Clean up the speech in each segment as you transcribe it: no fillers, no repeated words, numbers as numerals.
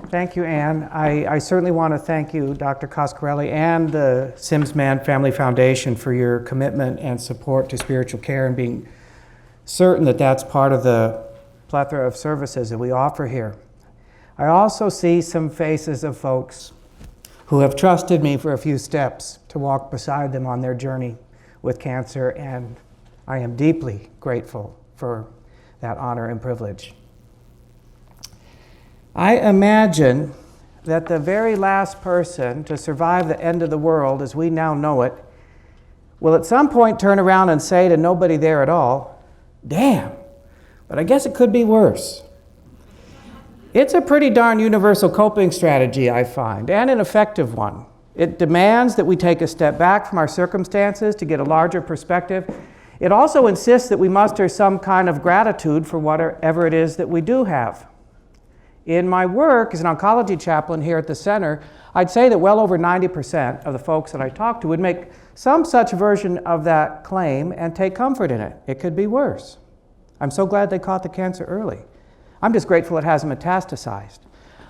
Thank you, Anne. I certainly want to thank you, Dr. Coscarelli, and the Simsman Family Foundation for your commitment and support to spiritual care and being certain that that's part of the plethora of services that we offer here. I also see some faces of folks who have trusted me for a few steps to walk beside them on their journey with cancer, and I am deeply grateful for that honor and privilege. I imagine that the very last person to survive the end of the world as we now know it will at some point turn around and say to nobody there at all, "Damn, but I guess it could be worse." It's a pretty darn universal coping strategy, I find, and an effective one. It demands that we take a step back from our circumstances to get a larger perspective. It also insists that we muster some kind of gratitude for whatever it is that we do have. In my work as an oncology chaplain here at the center, I'd say that well over 90% of the folks that I talk to would make some such version of that claim and take comfort in it. It could be worse. I'm so glad they caught the cancer early. I'm just grateful it hasn't metastasized.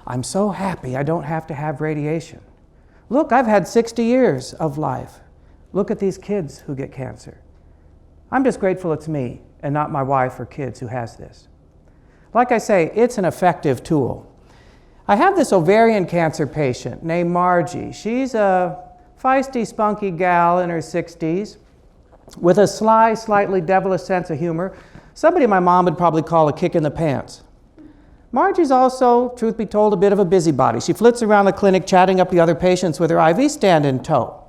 I'm so happy I don't have to have radiation. Look, I've had 60 years of life. Look at these kids who get cancer. I'm just grateful it's me and not my wife or kids who has this. Like I say, it's an effective tool. I have this ovarian cancer patient named Margie. She's a feisty, spunky gal in her 60s with a sly, slightly devilish sense of humor. Somebody my mom would probably call a kick in the pants. Margie's also, truth be told, a bit of a busybody. She flits around the clinic chatting up the other patients with her IV stand in tow.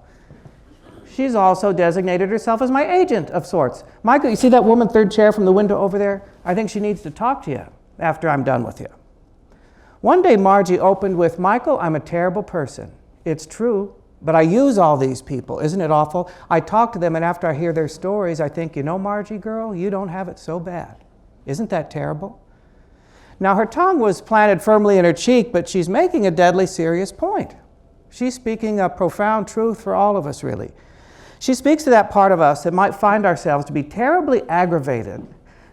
She's also designated herself as my agent of sorts. Michael, you see that woman third chair from the window over there? I think she needs to talk to you after I'm done with you. One day Margie opened with, "Michael, I'm a terrible person. It's true, but I use all these people. Isn't it awful? I talk to them, and after I hear their stories, I think, you know, Margie, girl, you don't have it so bad. Isn't that terrible?" Now, her tongue was planted firmly in her cheek, but she's making a deadly serious point. She's speaking a profound truth for all of us, really. She speaks to that part of us that might find ourselves to be terribly aggravated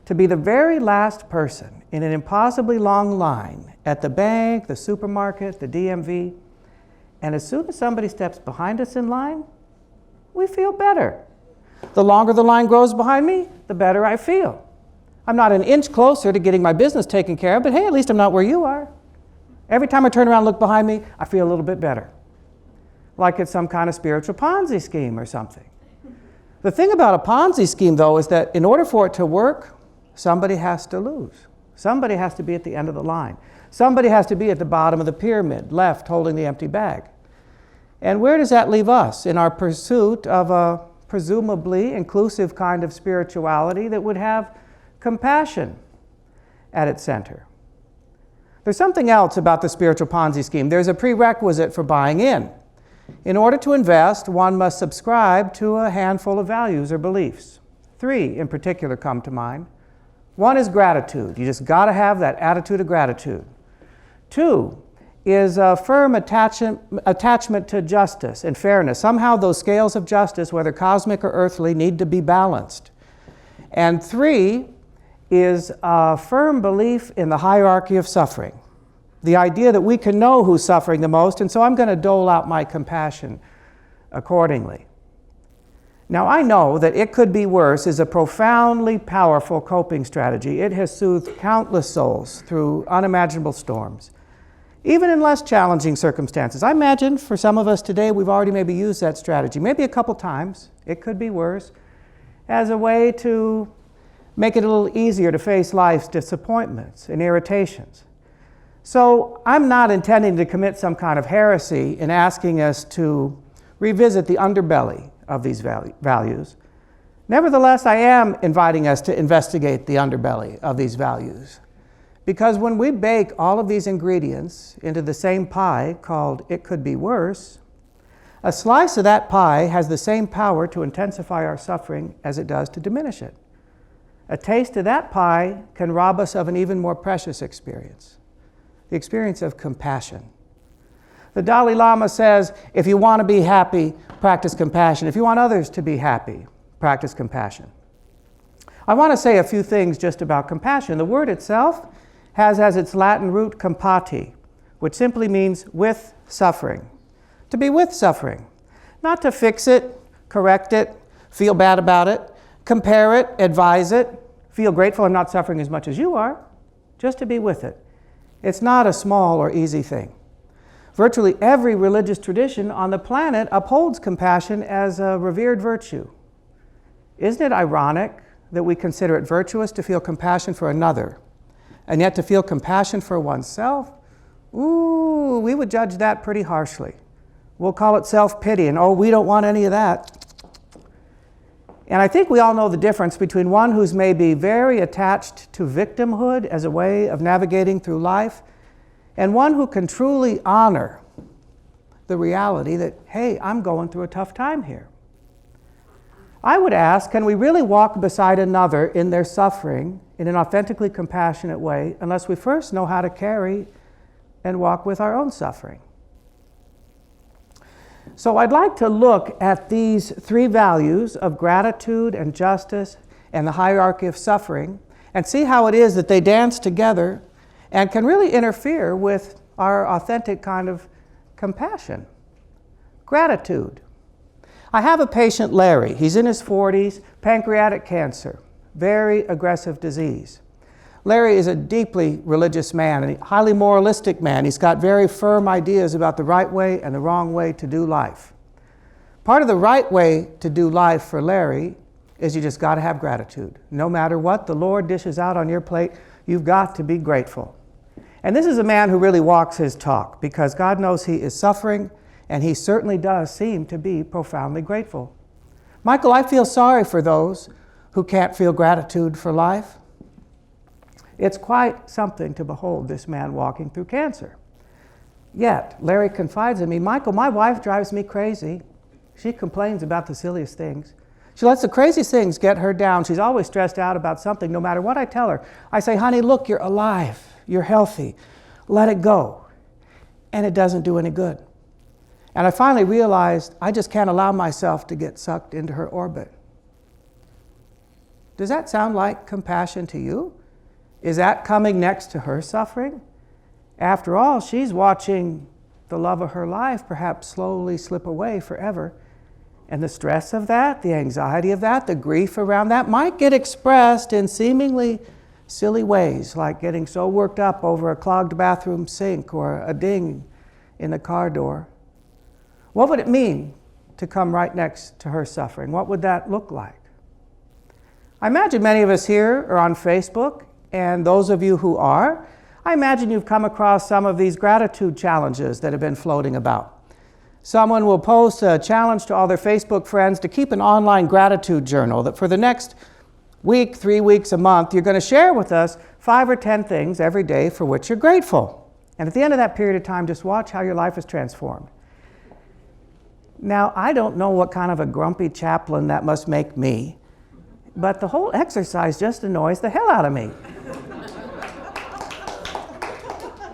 to be the very last person in an impossibly long line at the bank, the supermarket, the DMV, and as soon as somebody steps behind us in line, we feel better. The longer the line grows behind me, the better I feel. I'm not an inch closer to getting my business taken care of, but hey, at least I'm not where you are. Every time I turn around and look behind me, I feel a little bit better. Like it's some kind of spiritual Ponzi scheme or something. The thing about a Ponzi scheme, though, is that in order for it to work, somebody has to lose. Somebody has to be at the end of the line. Somebody has to be at the bottom of the pyramid, left holding the empty bag. And where does that leave us in our pursuit of a presumably inclusive kind of spirituality that would have compassion at its center? There's something else about the spiritual Ponzi scheme. There's a prerequisite for buying in. In order to invest, one must subscribe to a handful of values or beliefs. 3 in particular come to mind. 1 is gratitude. You just got to have that attitude of gratitude. 2 is a firm attachment to justice and fairness. Somehow those scales of justice, whether cosmic or earthly, need to be balanced. And 3 is a firm belief in the hierarchy of suffering. The idea that we can know who's suffering the most, and so I'm going to dole out my compassion accordingly. Now, I know that it could be worse is a profoundly powerful coping strategy. It has soothed countless souls through unimaginable storms, even in less challenging circumstances. I imagine for some of us today, we've already maybe used that strategy, maybe a couple times. It could be worse, as a way to make it a little easier to face life's disappointments and irritations. So I'm not intending to commit some kind of heresy in asking us to revisit the underbelly of these values. Nevertheless, I am inviting us to investigate the underbelly of these values. Because when we bake all of these ingredients into the same pie called "it could be worse," a slice of that pie has the same power to intensify our suffering as it does to diminish it. A taste of that pie can rob us of an even more precious experience, the experience of compassion. The Dalai Lama says, if you want to be happy, practice compassion. If you want others to be happy, practice compassion. I want to say a few things just about compassion. The word itself has as its Latin root compati, which simply means with suffering. To be with suffering. Not to fix it, correct it, feel bad about it, compare it, advise it, feel grateful I'm not suffering as much as you are, just to be with it. It's not a small or easy thing. Virtually every religious tradition on the planet upholds compassion as a revered virtue. Isn't it ironic that we consider it virtuous to feel compassion for another, and yet to feel compassion for oneself? Ooh, we would judge that pretty harshly. We'll call it self-pity, and we don't want any of that. And I think we all know the difference between one who's maybe very attached to victimhood as a way of navigating through life, and one who can truly honor the reality that, hey, I'm going through a tough time here. I would ask, can we really walk beside another in their suffering in an authentically compassionate way unless we first know how to carry and walk with our own suffering? So I'd like to look at these three values of gratitude and justice and the hierarchy of suffering and see how it is that they dance together and can really interfere with our authentic kind of compassion. Gratitude. I have a patient, Larry. He's in his 40s, pancreatic cancer, very aggressive disease. Larry is a deeply religious man, and a highly moralistic man. He's got very firm ideas about the right way and the wrong way to do life. Part of the right way to do life for Larry is you just got to have gratitude. No matter what the Lord dishes out on your plate, you've got to be grateful. And this is a man who really walks his talk, because God knows he is suffering, and he certainly does seem to be profoundly grateful. Michael, I feel sorry for those who can't feel gratitude for life. It's quite something to behold this man walking through cancer. Yet, Larry confides in me, Michael, my wife drives me crazy. She complains about the silliest things. She lets the craziest things get her down. She's always stressed out about something, no matter what I tell her. I say, honey, look, you're alive. You're healthy. Let it go. And it doesn't do any good. And I finally realized I just can't allow myself to get sucked into her orbit. Does that sound like compassion to you? Is that coming next to her suffering? After all, she's watching the love of her life perhaps slowly slip away forever. And the stress of that, the anxiety of that, the grief around that might get expressed in seemingly silly ways, like getting so worked up over a clogged bathroom sink or a ding in the car door. What would it mean to come right next to her suffering? What would that look like? I imagine many of us here are on Facebook, and those of you who are, I imagine you've come across some of these gratitude challenges that have been floating about. Someone will post a challenge to all their Facebook friends to keep an online gratitude journal that for the next week, 3 weeks, a month, you're going to share with us 5 or 10 things every day for which you're grateful. And at the end of that period of time, just watch how your life is transformed. Now, I don't know what kind of a grumpy chaplain that must make me, but the whole exercise just annoys the hell out of me.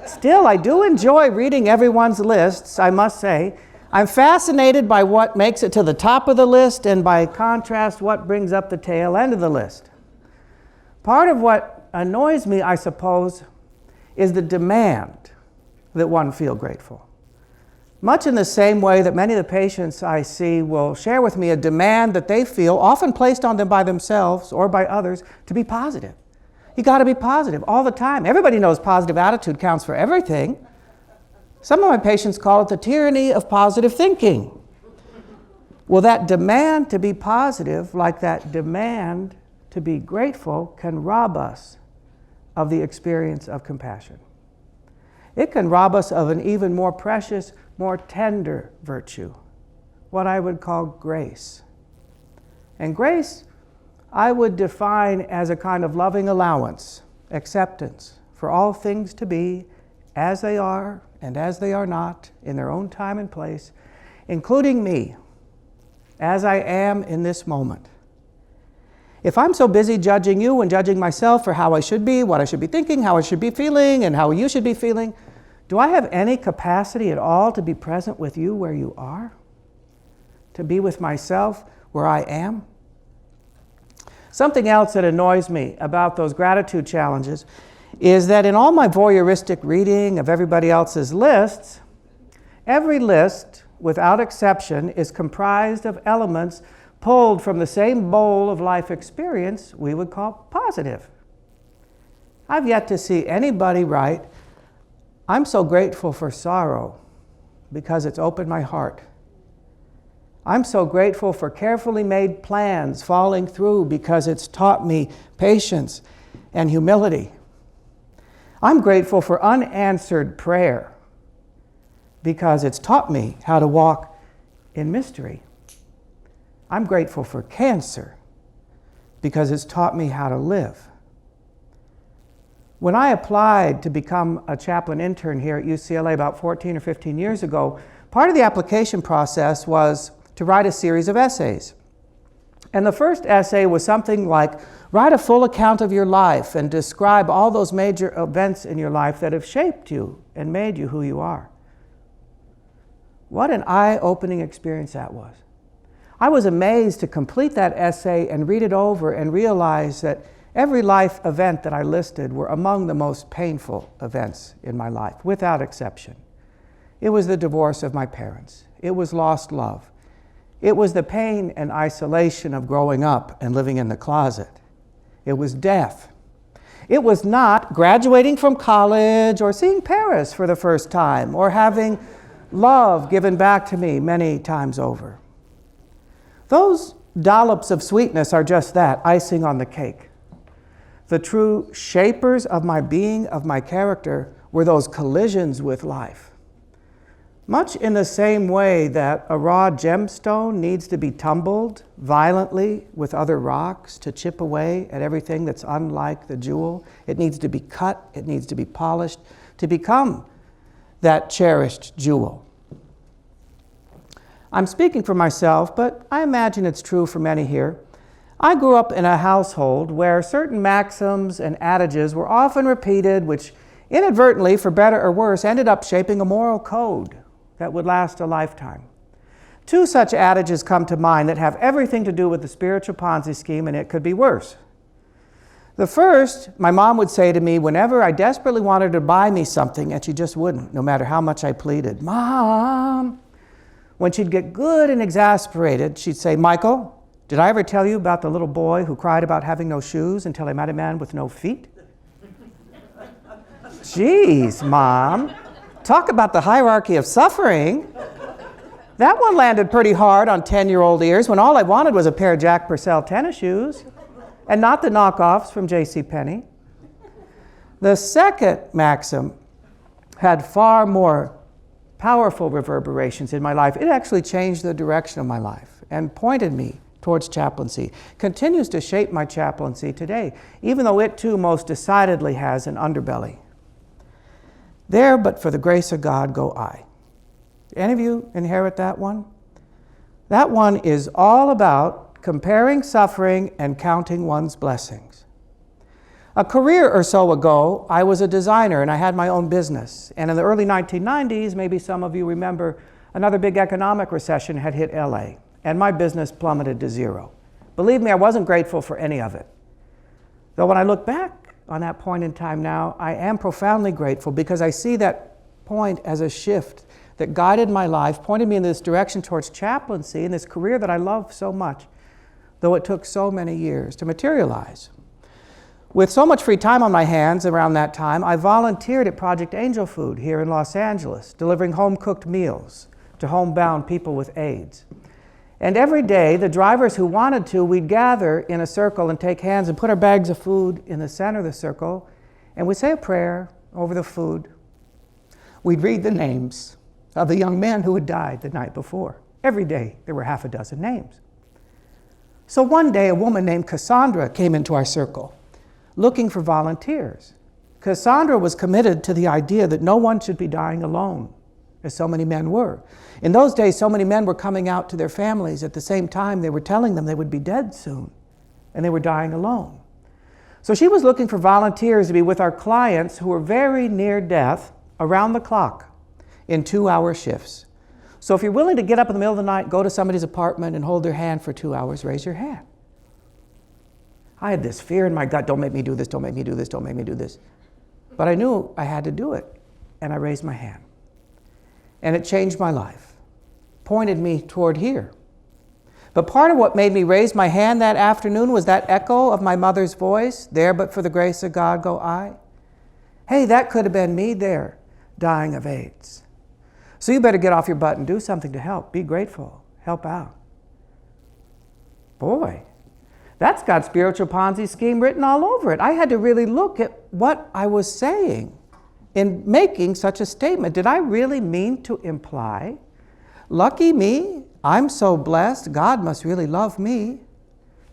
Still, I do enjoy reading everyone's lists, I must say. I'm fascinated by what makes it to the top of the list, and by contrast, what brings up the tail end of the list. Part of what annoys me, I suppose, is the demand that one feel grateful. Much in the same way that many of the patients I see will share with me a demand that they feel, often placed on them by themselves or by others, to be positive. You got to be positive all the time. Everybody knows positive attitude counts for everything. Some of my patients call it the tyranny of positive thinking. Well, that demand to be positive, like that demand to be grateful, can rob us of the experience of compassion. It can rob us of an even more precious, more tender virtue, what I would call grace. And grace, I would define as a kind of loving allowance, acceptance for all things to be as they are and as they are not in their own time and place, including me, as I am in this moment. If I'm so busy judging you and judging myself for how I should be, what I should be thinking, how I should be feeling, and how you should be feeling, do I have any capacity at all to be present with you where you are? To be with myself where I am? Something else that annoys me about those gratitude challenges is that in all my voyeuristic reading of everybody else's lists, every list, without exception, is comprised of elements pulled from the same bowl of life experience we would call positive. I've yet to see anybody write, "I'm so grateful for sorrow because it's opened my heart. I'm so grateful for carefully made plans falling through because it's taught me patience and humility. I'm grateful for unanswered prayer because it's taught me how to walk in mystery. I'm grateful for cancer because it's taught me how to live." When I applied to become a chaplain intern here at UCLA about 14 or 15 years ago, part of the application process was to write a series of essays. And the first essay was something like, write a full account of your life and describe all those major events in your life that have shaped you and made you who you are. What an eye-opening experience that was. I was amazed to complete that essay and read it over and realize that every life event that I listed were among the most painful events in my life, without exception. It was the divorce of my parents. It was lost love. It was the pain and isolation of growing up and living in the closet. It was death. It was not graduating from college or seeing Paris for the first time or having love given back to me many times over. Those dollops of sweetness are just that, icing on the cake. The true shapers of my being, of my character, were those collisions with life. Much in the same way that a raw gemstone needs to be tumbled violently with other rocks to chip away at everything that's unlike the jewel, it needs to be cut, it needs to be polished to become that cherished jewel. I'm speaking for myself, but I imagine it's true for many here. I grew up in a household where certain maxims and adages were often repeated, which inadvertently, for better or worse, ended up shaping a moral code that would last a lifetime. Two such adages come to mind that have everything to do with the spiritual Ponzi scheme, and it could be worse. The first, my mom would say to me whenever I desperately wanted her to buy me something, and she just wouldn't, no matter how much I pleaded, "Mom." When she'd get good and exasperated, she'd say, "Michael, did I ever tell you about the little boy who cried about having no shoes until he met a man with no feet?" Geez, Mom. Talk about the hierarchy of suffering. That one landed pretty hard on 10-year-old ears when all I wanted was a pair of Jack Purcell tennis shoes and not the knockoffs from JCPenney. The second maxim had far more powerful reverberations in my life. It actually changed the direction of my life and pointed me towards chaplaincy. Continues to shape my chaplaincy today, even though it too most decidedly has an underbelly. There, but for the grace of God, go I. Any of you inherit that one? That one is all about comparing suffering and counting one's blessings. A career or so ago, I was a designer and I had my own business. And in the early 1990s, maybe some of you remember, another big economic recession had hit LA, and my business plummeted to zero. Believe me, I wasn't grateful for any of it. Though when I look back on that point in time now, I am profoundly grateful because I see that point as a shift that guided my life, pointed me in this direction towards chaplaincy and this career that I love so much, though it took so many years to materialize. With so much free time on my hands around that time, I volunteered at Project Angel Food here in Los Angeles, delivering home-cooked meals to homebound people with AIDS. And every day, the drivers who wanted to, we'd gather in a circle and take hands and put our bags of food in the center of the circle, and we'd say a prayer over the food. We'd read the names of the young men who had died the night before. Every day, there were half a dozen names. So one day, a woman named Cassandra came into our circle, looking for volunteers. Cassandra was committed to the idea that no one should be dying alone, as so many men were. In those days, so many men were coming out to their families at the same time they were telling them they would be dead soon, and they were dying alone. So she was looking for volunteers to be with our clients who were very near death around the clock in 2-hour shifts. So if you're willing to get up in the middle of the night, go to somebody's apartment and hold their hand for 2 hours, raise your hand. I had this fear in my gut, don't make me do this, don't make me do this, don't make me do this. But I knew I had to do it, and I raised my hand. And it changed my life, pointed me toward here. But part of what made me raise my hand that afternoon was that echo of my mother's voice, "There but for the grace of God go I." Hey, that could have been me there, dying of AIDS. So you better get off your butt and do something to help. Be grateful. Help out. Boy, that's got spiritual Ponzi scheme written all over it. I had to really look at what I was saying in making such a statement. Did I really mean to imply, lucky me, I'm so blessed, God must really love me.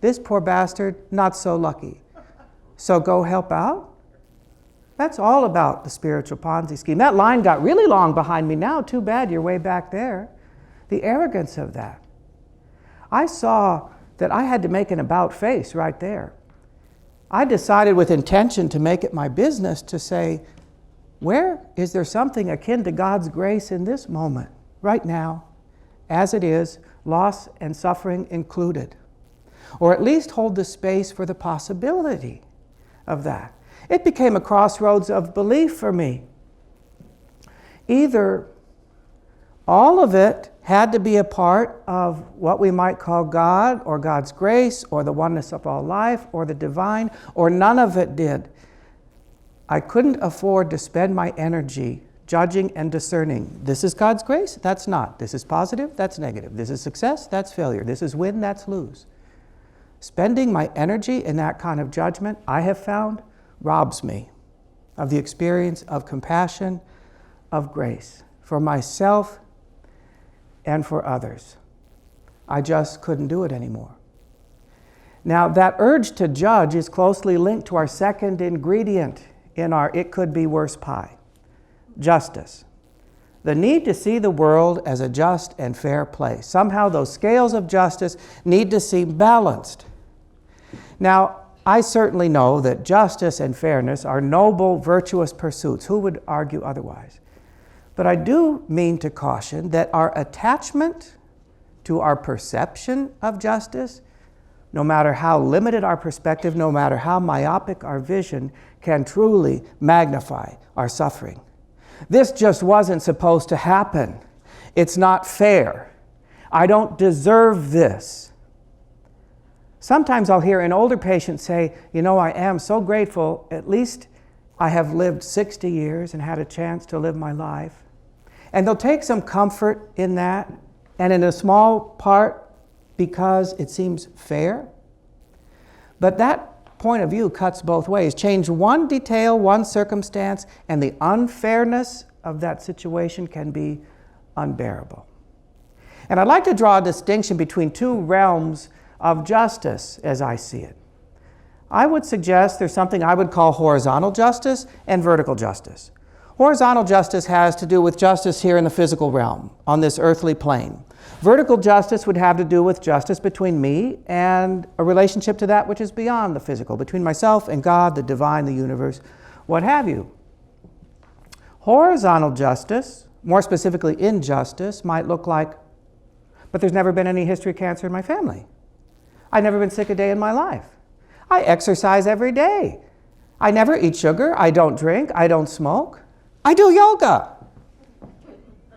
This poor bastard, not so lucky. So go help out? That's all about the spiritual Ponzi scheme. That line got really long behind me now. Too bad you're way back there. The arrogance of that. I saw that I had to make an about face right there. I decided with intention to make it my business to say, where is there something akin to God's grace in this moment, right now, as it is, loss and suffering included? Or at least hold the space for the possibility of that. It became a crossroads of belief for me. Either all of it had to be a part of what we might call God or God's grace or the oneness of all life or the divine, or none of it did. I couldn't afford to spend my energy judging and discerning. This is God's grace, that's not. This is positive, that's negative. This is success, that's failure. This is win, that's lose. Spending my energy in that kind of judgment, I have found, robs me of the experience of compassion, of grace for myself and for others. I just couldn't do it anymore. Now, that urge to judge is closely linked to our second ingredient in our it could be worse pie, justice. The need to see the world as a just and fair place. Somehow those scales of justice need to seem balanced. Now, I certainly know that justice and fairness are noble, virtuous pursuits. Who would argue otherwise? But I do mean to caution that our attachment to our perception of justice, no matter how limited our perspective, no matter how myopic our vision, can truly magnify our suffering. This just wasn't supposed to happen. It's not fair. I don't deserve this. Sometimes I'll hear an older patient say, you know, I am so grateful, at least I have lived 60 years and had a chance to live my life. And they'll take some comfort in that, and in a small part because it seems fair. But that point of view cuts both ways. Change one detail, one circumstance, and the unfairness of that situation can be unbearable. And I'd like to draw a distinction between two realms of justice as I see it. I would suggest there's something I would call horizontal justice and vertical justice. Horizontal justice has to do with justice here in the physical realm, on this earthly plane. Vertical justice would have to do with justice between me and a relationship to that which is beyond the physical, between myself and God, the divine, the universe, what have you. Horizontal justice, more specifically injustice, might look like, but there's never been any history of cancer in my family. I've never been sick a day in my life. I exercise every day. I never eat sugar. I don't drink. I don't smoke. I do yoga.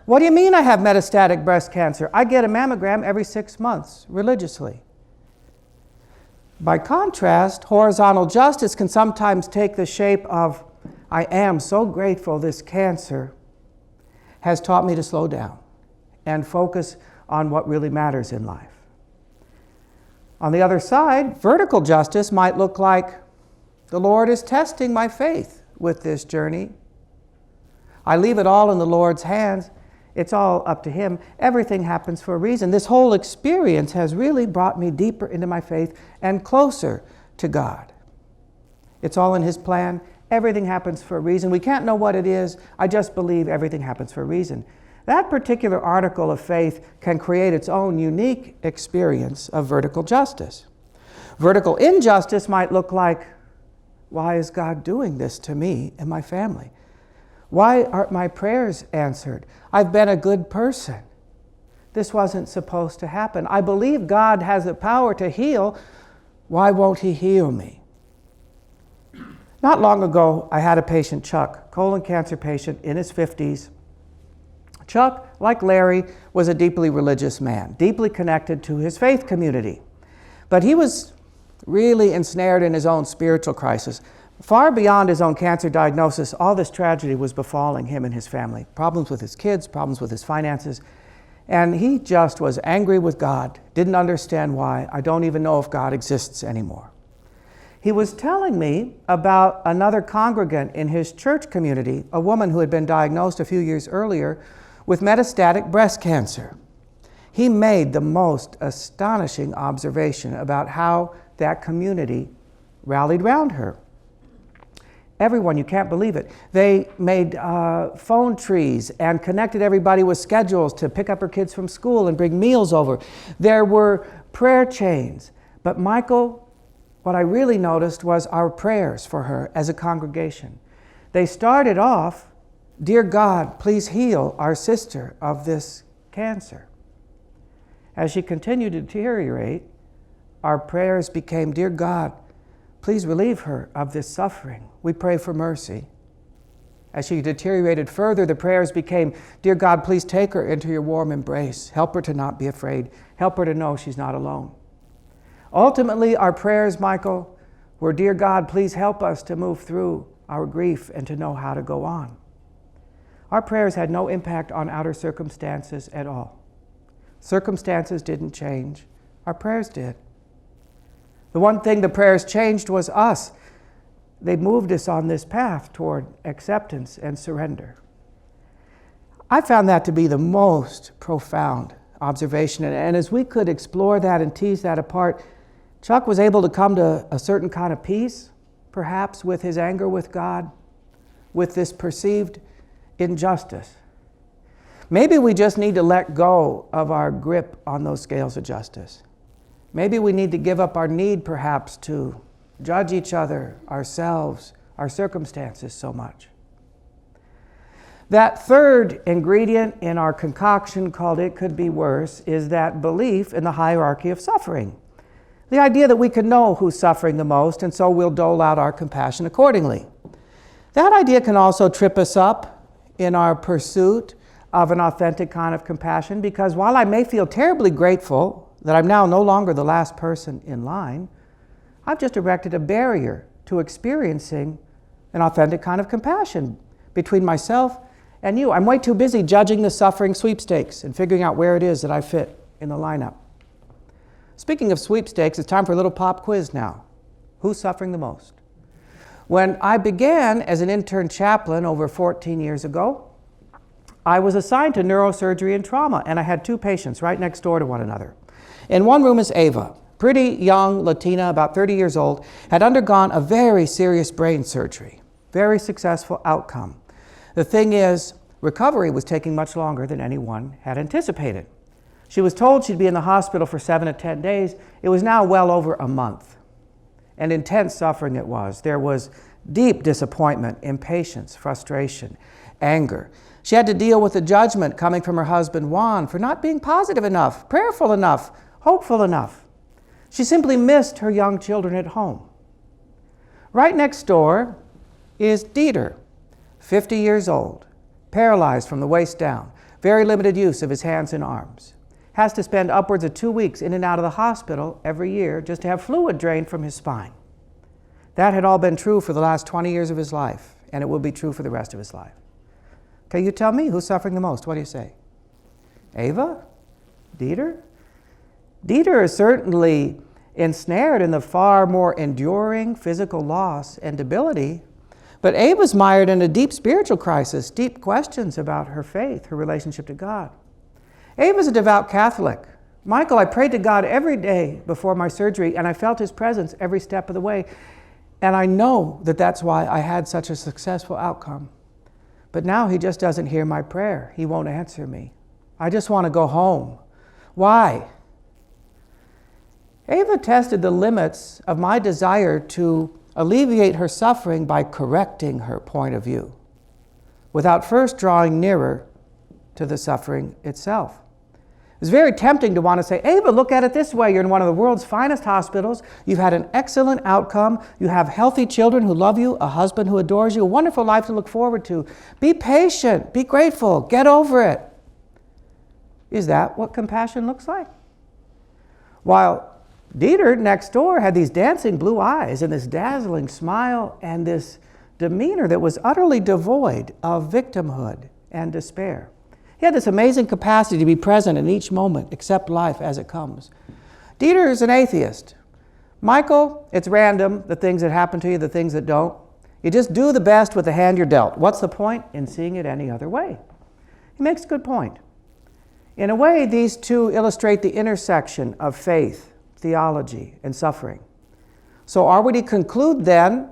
What do you mean I have metastatic breast cancer? I get a mammogram every 6 months, religiously. By contrast, horizontal justice can sometimes take the shape of, I am so grateful this cancer has taught me to slow down and focus on what really matters in life. On the other side, vertical justice might look like, the Lord is testing my faith with this journey. I leave it all in the Lord's hands. It's all up to Him. Everything happens for a reason. This whole experience has really brought me deeper into my faith and closer to God. It's all in His plan. Everything happens for a reason. We can't know what it is. I just believe everything happens for a reason. That particular article of faith can create its own unique experience of vertical justice. Vertical injustice might look like, why is God doing this to me and my family? Why aren't my prayers answered? I've been a good person. This wasn't supposed to happen. I believe God has the power to heal. Why won't He heal me? Not long ago, I had a patient, Chuck, colon cancer patient in his 50s. Chuck, like Larry, was a deeply religious man, deeply connected to his faith community. But he was really ensnared in his own spiritual crisis. Far beyond his own cancer diagnosis, all this tragedy was befalling him and his family. Problems with his kids, problems with his finances. And he just was angry with God, didn't understand why. I don't even know if God exists anymore. He was telling me about another congregant in his church community, a woman who had been diagnosed a few years earlier with metastatic breast cancer. He made the most astonishing observation about how that community rallied round her. Everyone, you can't believe it. They made phone trees and connected everybody with schedules to pick up her kids from school and bring meals over. There were prayer chains. But Michael, what I really noticed was our prayers for her as a congregation. They started off, "Dear God, please heal our sister of this cancer." As she continued to deteriorate, our prayers became, "Dear God, please relieve her of this suffering. We pray for mercy." As she deteriorated further, the prayers became, "Dear God, please take her into your warm embrace. Help her to not be afraid. Help her to know she's not alone." Ultimately, our prayers, Michael, were, "Dear God, please help us to move through our grief and to know how to go on." Our prayers had no impact on outer circumstances at all. Circumstances didn't change. Our prayers did. The one thing the prayers changed was us. They moved us on this path toward acceptance and surrender. I found that to be the most profound observation. And as we could explore that and tease that apart, Chuck was able to come to a certain kind of peace, perhaps with his anger with God, with this perceived injustice. Maybe we just need to let go of our grip on those scales of justice. Maybe we need to give up our need, perhaps, to judge each other, ourselves, our circumstances so much. That third ingredient in our concoction called "It Could Be Worse" is that belief in the hierarchy of suffering. The idea that we can know who's suffering the most, and so we'll dole out our compassion accordingly. That idea can also trip us up in our pursuit of an authentic kind of compassion, because while I may feel terribly grateful that I'm now no longer the last person in line, I've just erected a barrier to experiencing an authentic kind of compassion between myself and you. I'm way too busy judging the suffering sweepstakes and figuring out where it is that I fit in the lineup. Speaking of sweepstakes, it's time for a little pop quiz now. Who's suffering the most? When I began as an intern chaplain over 14 years ago, I was assigned to neurosurgery and trauma, and I had two patients right next door to one another. In one room is Ava, pretty young Latina, about 30 years old, had undergone a very serious brain surgery, very successful outcome. The thing is, recovery was taking much longer than anyone had anticipated. She was told she'd be in the hospital for 7 to 10 days. It was now well over a month. And intense suffering it was. There was deep disappointment, impatience, frustration, anger. She had to deal with the judgment coming from her husband, Juan, for not being positive enough, prayerful enough, hopeful enough. She simply missed her young children at home. Right next door is Dieter, 50 years old, paralyzed from the waist down, very limited use of his hands and arms. Has to spend upwards of 2 weeks in and out of the hospital every year just to have fluid drained from his spine. That had all been true for the last 20 years of his life, and it will be true for the rest of his life. Okay, you tell me, who's suffering the most? What do you say? Ava? Dieter? Dieter is certainly ensnared in the far more enduring physical loss and debility, but Ava's mired in a deep spiritual crisis, deep questions about her faith, her relationship to God. Ava's a devout Catholic. Michael, I prayed to God every day before my surgery, and I felt his presence every step of the way. And I know that that's why I had such a successful outcome. But now he just doesn't hear my prayer. He won't answer me. I just want to go home. Why? Ava tested the limits of my desire to alleviate her suffering by correcting her point of view, without first drawing nearer to the suffering itself. It's very tempting to want to say, Ava, look at it this way. You're in one of the world's finest hospitals. You've had an excellent outcome. You have healthy children who love you, a husband who adores you, a wonderful life to look forward to. Be patient. Be grateful. Get over it. Is that what compassion looks like? While Dieter next door had these dancing blue eyes and this dazzling smile and this demeanor that was utterly devoid of victimhood and despair. He had this amazing capacity to be present in each moment, accept life as it comes. Dieter is an atheist. Michael, it's random, the things that happen to you, the things that don't. You just do the best with the hand you're dealt. What's the point in seeing it any other way? He makes a good point. In a way, these two illustrate the intersection of faith, theology, and suffering. So are we to conclude then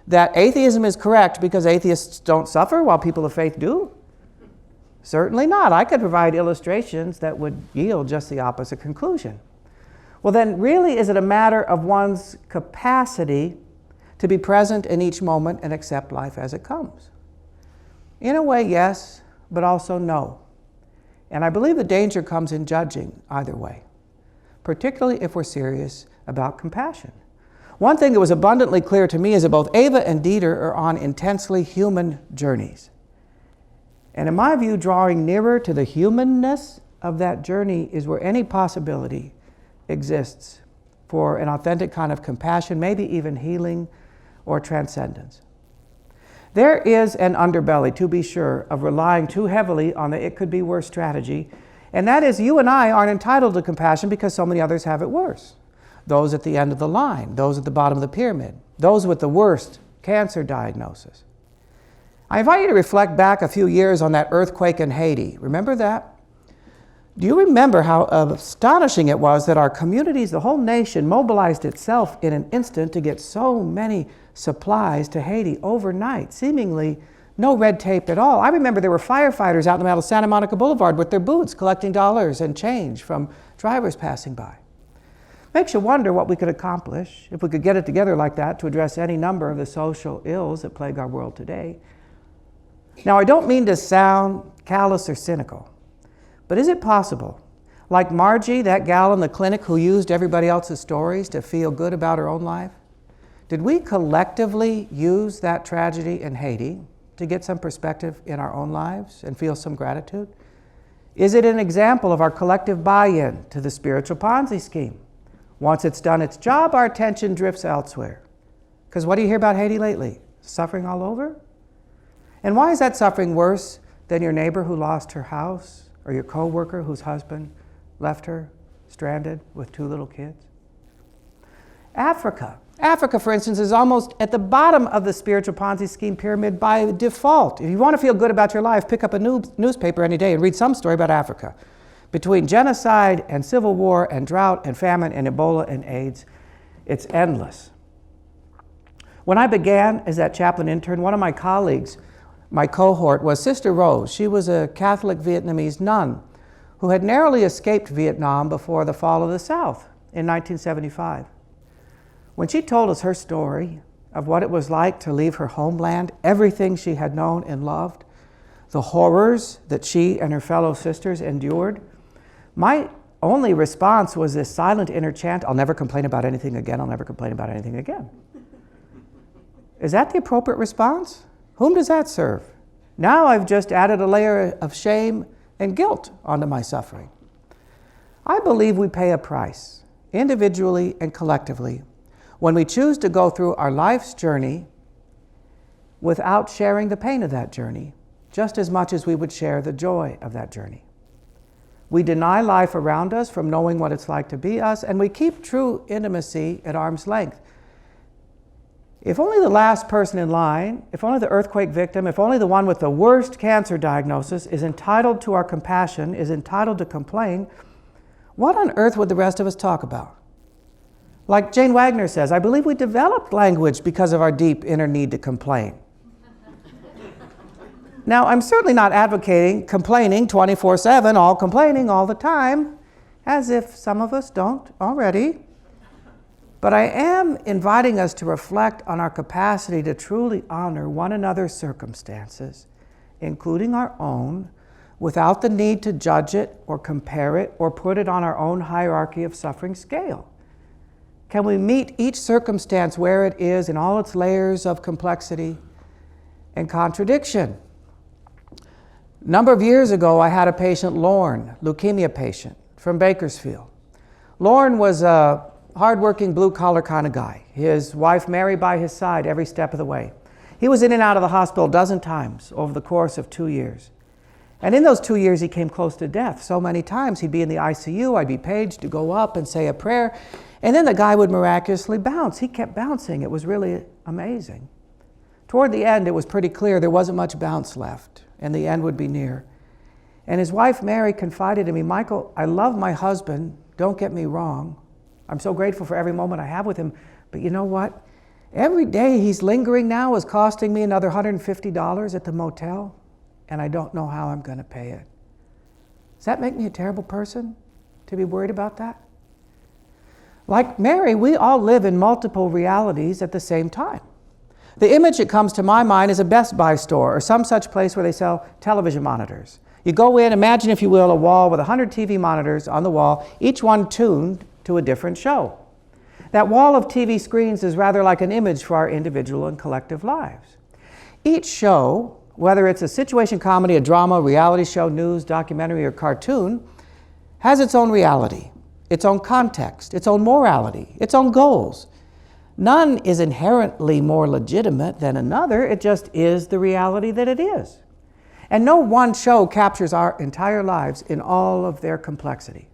that atheism is correct because atheists don't suffer while people of faith do? Certainly not. I could provide illustrations that would yield just the opposite conclusion. Well then, really, is it a matter of one's capacity to be present in each moment and accept life as it comes? In a way, yes, but also no. And I believe the danger comes in judging either way, particularly if we're serious about compassion. One thing that was abundantly clear to me is that both Ava and Dieter are on intensely human journeys. And in my view, drawing nearer to the humanness of that journey is where any possibility exists for an authentic kind of compassion, maybe even healing or transcendence. There is an underbelly, to be sure, of relying too heavily on the it could be worse strategy, and that is you and I aren't entitled to compassion because so many others have it worse. Those at the end of the line, those at the bottom of the pyramid, those with the worst cancer diagnosis. I invite you to reflect back a few years on that earthquake in Haiti. Remember that? Do you remember how astonishing it was that our communities, the whole nation, mobilized itself in an instant to get so many supplies to Haiti overnight, seemingly no red tape at all? I remember there were firefighters out in the middle of Santa Monica Boulevard with their boots collecting dollars and change from drivers passing by. Makes you wonder what we could accomplish if we could get it together like that to address any number of the social ills that plague our world today. Now, I don't mean to sound callous or cynical, but is it possible, like Margie, that gal in the clinic who used everybody else's stories to feel good about her own life, did we collectively use that tragedy in Haiti to get some perspective in our own lives and feel some gratitude? Is it an example of our collective buy-in to the spiritual Ponzi scheme? Once it's done its job, our attention drifts elsewhere. Because what do you hear about Haiti lately? Suffering all over? And why is that suffering worse than your neighbor who lost her house, or your coworker whose husband left her stranded with 2 little kids? Africa, for instance, is almost at the bottom of the spiritual Ponzi scheme pyramid by default. If you want to feel good about your life, pick up a newspaper any day and read some story about Africa. Between genocide and civil war and drought and famine and Ebola and AIDS, it's endless. When I began as that chaplain intern, one of my colleagues, my cohort, was Sister Rose. She was a Catholic Vietnamese nun who had narrowly escaped Vietnam before the fall of the South in 1975. When she told us her story of what it was like to leave her homeland, everything she had known and loved, the horrors that she and her fellow sisters endured, my only response was this silent inner chant, I'll never complain about anything again, I'll never complain about anything again. Is that the appropriate response? Whom does that serve? Now I've just added a layer of shame and guilt onto my suffering. I believe we pay a price, individually and collectively, when we choose to go through our life's journey without sharing the pain of that journey, just as much as we would share the joy of that journey. We deny life around us from knowing what it's like to be us, and we keep true intimacy at arm's length. If only the last person in line, if only the earthquake victim, if only the one with the worst cancer diagnosis is entitled to our compassion, is entitled to complain, what on earth would the rest of us talk about? Like Jane Wagner says, I believe we developed language because of our deep inner need to complain. Now, I'm certainly not advocating complaining 24/7, all complaining all the time, as if some of us don't already. But I am inviting us to reflect on our capacity to truly honor one another's circumstances, including our own, without the need to judge it or compare it or put it on our own hierarchy of suffering scale? Can we meet each circumstance where it is in all its layers of complexity and contradiction? A number of years ago, I had a patient, Lorne, leukemia patient from Bakersfield. Lorne was a hardworking, blue-collar kind of guy. His wife Mary by his side every step of the way. He was in and out of the hospital a dozen times over the course of 2 years. And in those 2 years, he came close to death. So many times he'd be in the ICU, I'd be paged to go up and say a prayer, and then the guy would miraculously bounce. He kept bouncing. It was really amazing. Toward the end, it was pretty clear there wasn't much bounce left, and the end would be near. And his wife, Mary, confided in me, Michael, I love my husband, don't get me wrong. I'm so grateful for every moment I have with him, but you know what? Every day he's lingering now is costing me another $150 at the motel, and I don't know how I'm going to pay it. Does that make me a terrible person to be worried about that? Like Mary, we all live in multiple realities at the same time. The image that comes to my mind is a Best Buy store or some such place where they sell television monitors. You go in, imagine if you will, a wall with 100 TV monitors on the wall, each one tuned to a different show. That wall of TV screens is rather like an image for our individual and collective lives. Each show, whether it's a situation comedy, a drama, reality show, news, documentary, or cartoon, has its own reality, its own context, its own morality, its own goals. None is inherently more legitimate than another. It just is the reality that it is. And no one show captures our entire lives in all of their complexity.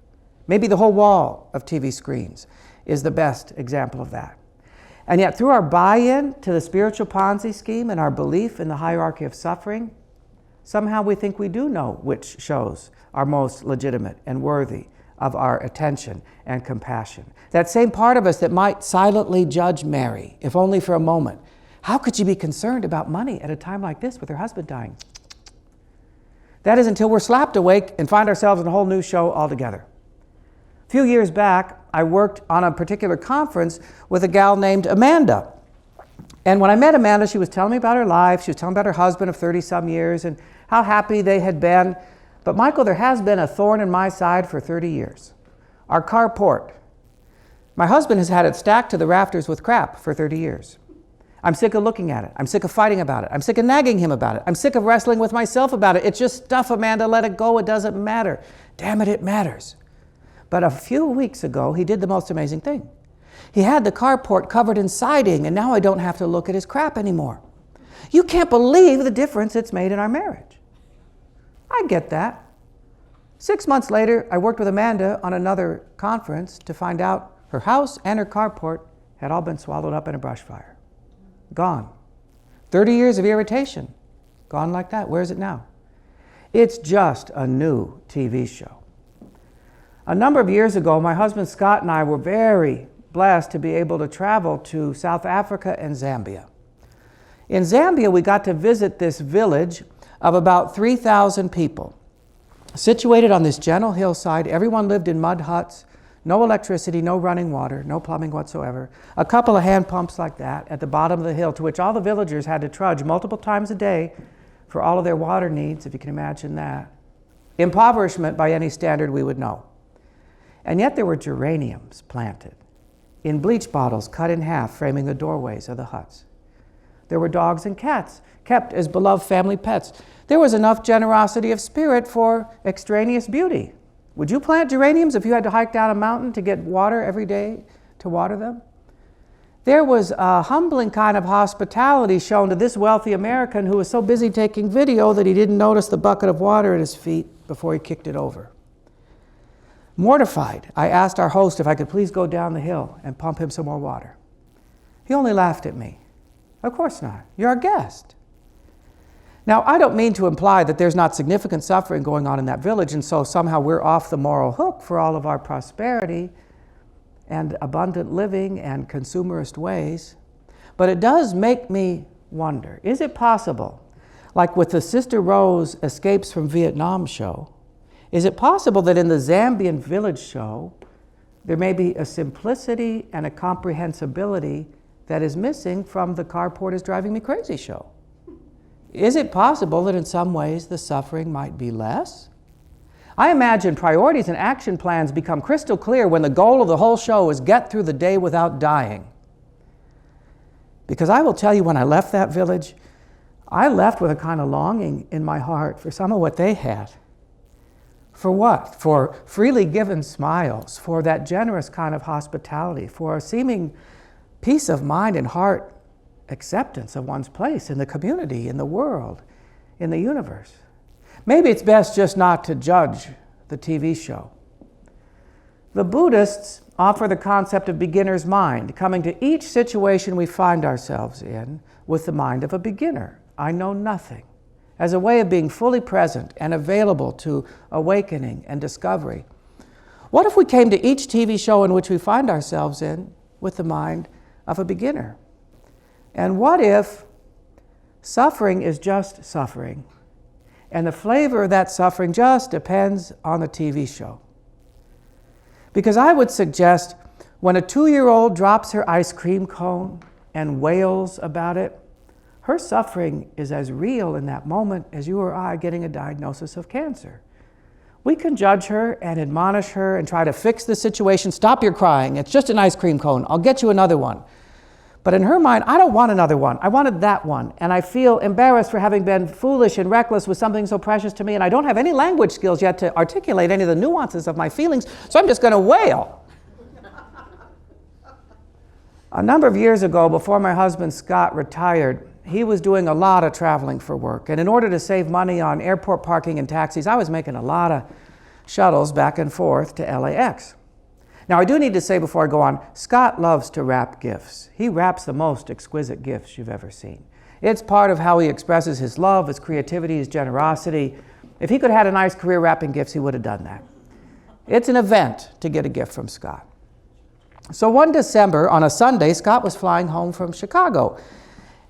Maybe the whole wall of TV screens is the best example of that. And yet through our buy-in to the spiritual Ponzi scheme and our belief in the hierarchy of suffering, somehow we think we do know which shows are most legitimate and worthy of our attention and compassion. That same part of us that might silently judge Mary, if only for a moment. How could she be concerned about money at a time like this with her husband dying? That is until we're slapped awake and find ourselves in a whole new show altogether. A few years back, I worked on a particular conference with a gal named Amanda. And when I met Amanda, she was telling me about her life. She was telling me about her husband of 30-some years and how happy they had been. But Michael, there has been a thorn in my side for 30 years. Our carport. My husband has had it stacked to the rafters with crap for 30 years. I'm sick of looking at it. I'm sick of fighting about it. I'm sick of nagging him about it. I'm sick of wrestling with myself about it. It's just stuff, Amanda. Let it go. It doesn't matter. Damn it, it matters. But a few weeks ago, he did the most amazing thing. He had the carport covered in siding, and now I don't have to look at his crap anymore. You can't believe the difference it's made in our marriage. I get that. 6 months later, I worked with Amanda on another conference to find out her house and her carport had all been swallowed up in a brush fire. Gone. 30 years of irritation. Gone like that. Where is it now? It's just a new TV show. A number of years ago, my husband Scott and I were very blessed to be able to travel to South Africa and Zambia. In Zambia, we got to visit this village of about 3,000 people. Situated on this gentle hillside, everyone lived in mud huts, no electricity, no running water, no plumbing whatsoever, a couple of hand pumps like that at the bottom of the hill to which all the villagers had to trudge multiple times a day for all of their water needs, if you can imagine that. Impoverishment by any standard we would know. And yet there were geraniums planted in bleach bottles cut in half, framing the doorways of the huts. There were dogs and cats kept as beloved family pets. There was enough generosity of spirit for extraneous beauty. Would you plant geraniums if you had to hike down a mountain to get water every day to water them? There was a humbling kind of hospitality shown to this wealthy American who was so busy taking video that he didn't notice the bucket of water at his feet before he kicked it over. Mortified, I asked our host if I could please go down the hill and pump him some more water. He only laughed at me. Of course not. You're our guest. Now, I don't mean to imply that there's not significant suffering going on in that village, and so somehow we're off the moral hook for all of our prosperity and abundant living and consumerist ways. But it does make me wonder, is it possible, like with the Sister Rose Escapes from Vietnam show, is it possible that in the Zambian village show, there may be a simplicity and a comprehensibility that is missing from the Carport is Driving Me Crazy show? Is it possible that in some ways the suffering might be less? I imagine priorities and action plans become crystal clear when the goal of the whole show is get through the day without dying. Because I will tell you, when I left that village, I left with a kind of longing in my heart for some of what they had. For what? For freely given smiles, for that generous kind of hospitality, for a seeming peace of mind and heart, acceptance of one's place in the community, in the world, in the universe. Maybe it's best just not to judge the TV show. The Buddhists offer the concept of beginner's mind, coming to each situation we find ourselves in with the mind of a beginner. I know nothing, as a way of being fully present and available to awakening and discovery. What if we came to each TV show in which we find ourselves in with the mind of a beginner? And what if suffering is just suffering, and the flavor of that suffering just depends on the TV show? Because I would suggest when a 2-year-old drops her ice cream cone and wails about it, her suffering is as real in that moment as you or I getting a diagnosis of cancer. We can judge her and admonish her and try to fix the situation. Stop your crying. It's just an ice cream cone. I'll get you another one. But in her mind, I don't want another one. I wanted that one. And I feel embarrassed for having been foolish and reckless with something so precious to me. And I don't have any language skills yet to articulate any of the nuances of my feelings. So I'm just going to wail. A number of years ago, before my husband Scott retired, he was doing a lot of traveling for work. And in order to save money on airport parking and taxis, I was making a lot of shuttles back and forth to LAX. Now, I do need to say before I go on, Scott loves to wrap gifts. He wraps the most exquisite gifts you've ever seen. It's part of how he expresses his love, his creativity, his generosity. If he could have had a nice career wrapping gifts, he would have done that. It's an event to get a gift from Scott. So one December, on a Sunday, Scott was flying home from Chicago.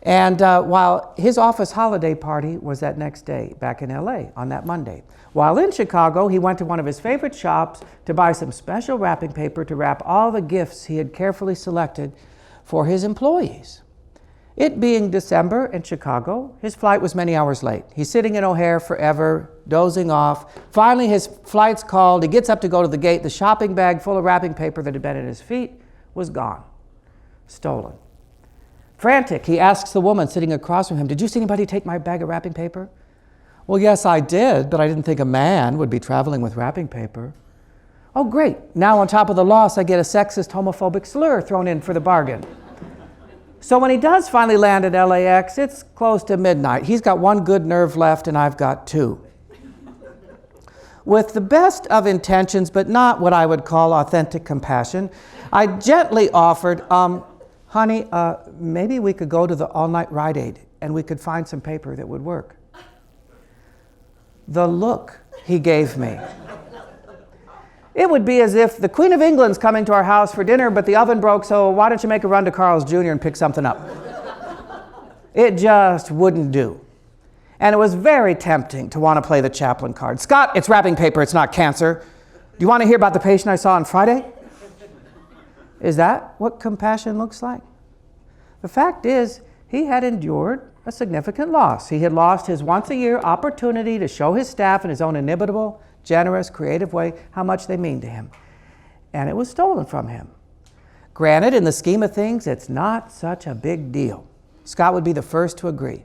And while his office holiday party was that next day, back in LA, on that Monday. While in Chicago, he went to one of his favorite shops to buy some special wrapping paper to wrap all the gifts he had carefully selected for his employees. It being December in Chicago, his flight was many hours late. He's sitting in O'Hare forever, dozing off. Finally, his flight's called. He gets up to go to the gate. The shopping bag full of wrapping paper that had been at his feet was gone, stolen. Frantic, he asks the woman sitting across from him, "Did you see anybody take my bag of wrapping paper?" "Well, yes, I did, but I didn't think a man would be traveling with wrapping paper." "Oh, great. Now on top of the loss, I get a sexist, homophobic slur thrown in for the bargain." So when he does finally land at LAX, it's close to midnight. He's got one good nerve left, and I've got two. With the best of intentions, but not what I would call authentic compassion, I gently offered, "Honey, maybe we could go to the all-night Rite Aid and we could find some paper that would work." The look he gave me. It would be as if the Queen of England's coming to our house for dinner, but the oven broke, so why don't you make a run to Carl's Jr. and pick something up? It just wouldn't do. And it was very tempting to want to play the chaplain card. "Scott, it's wrapping paper, it's not cancer. Do you want to hear about the patient I saw on Friday?" Is that what compassion looks like? The fact is, he had endured a significant loss. He had lost his once-a-year opportunity to show his staff in his own inimitable, generous, creative way how much they mean to him. And it was stolen from him. Granted, in the scheme of things, it's not such a big deal. Scott would be the first to agree.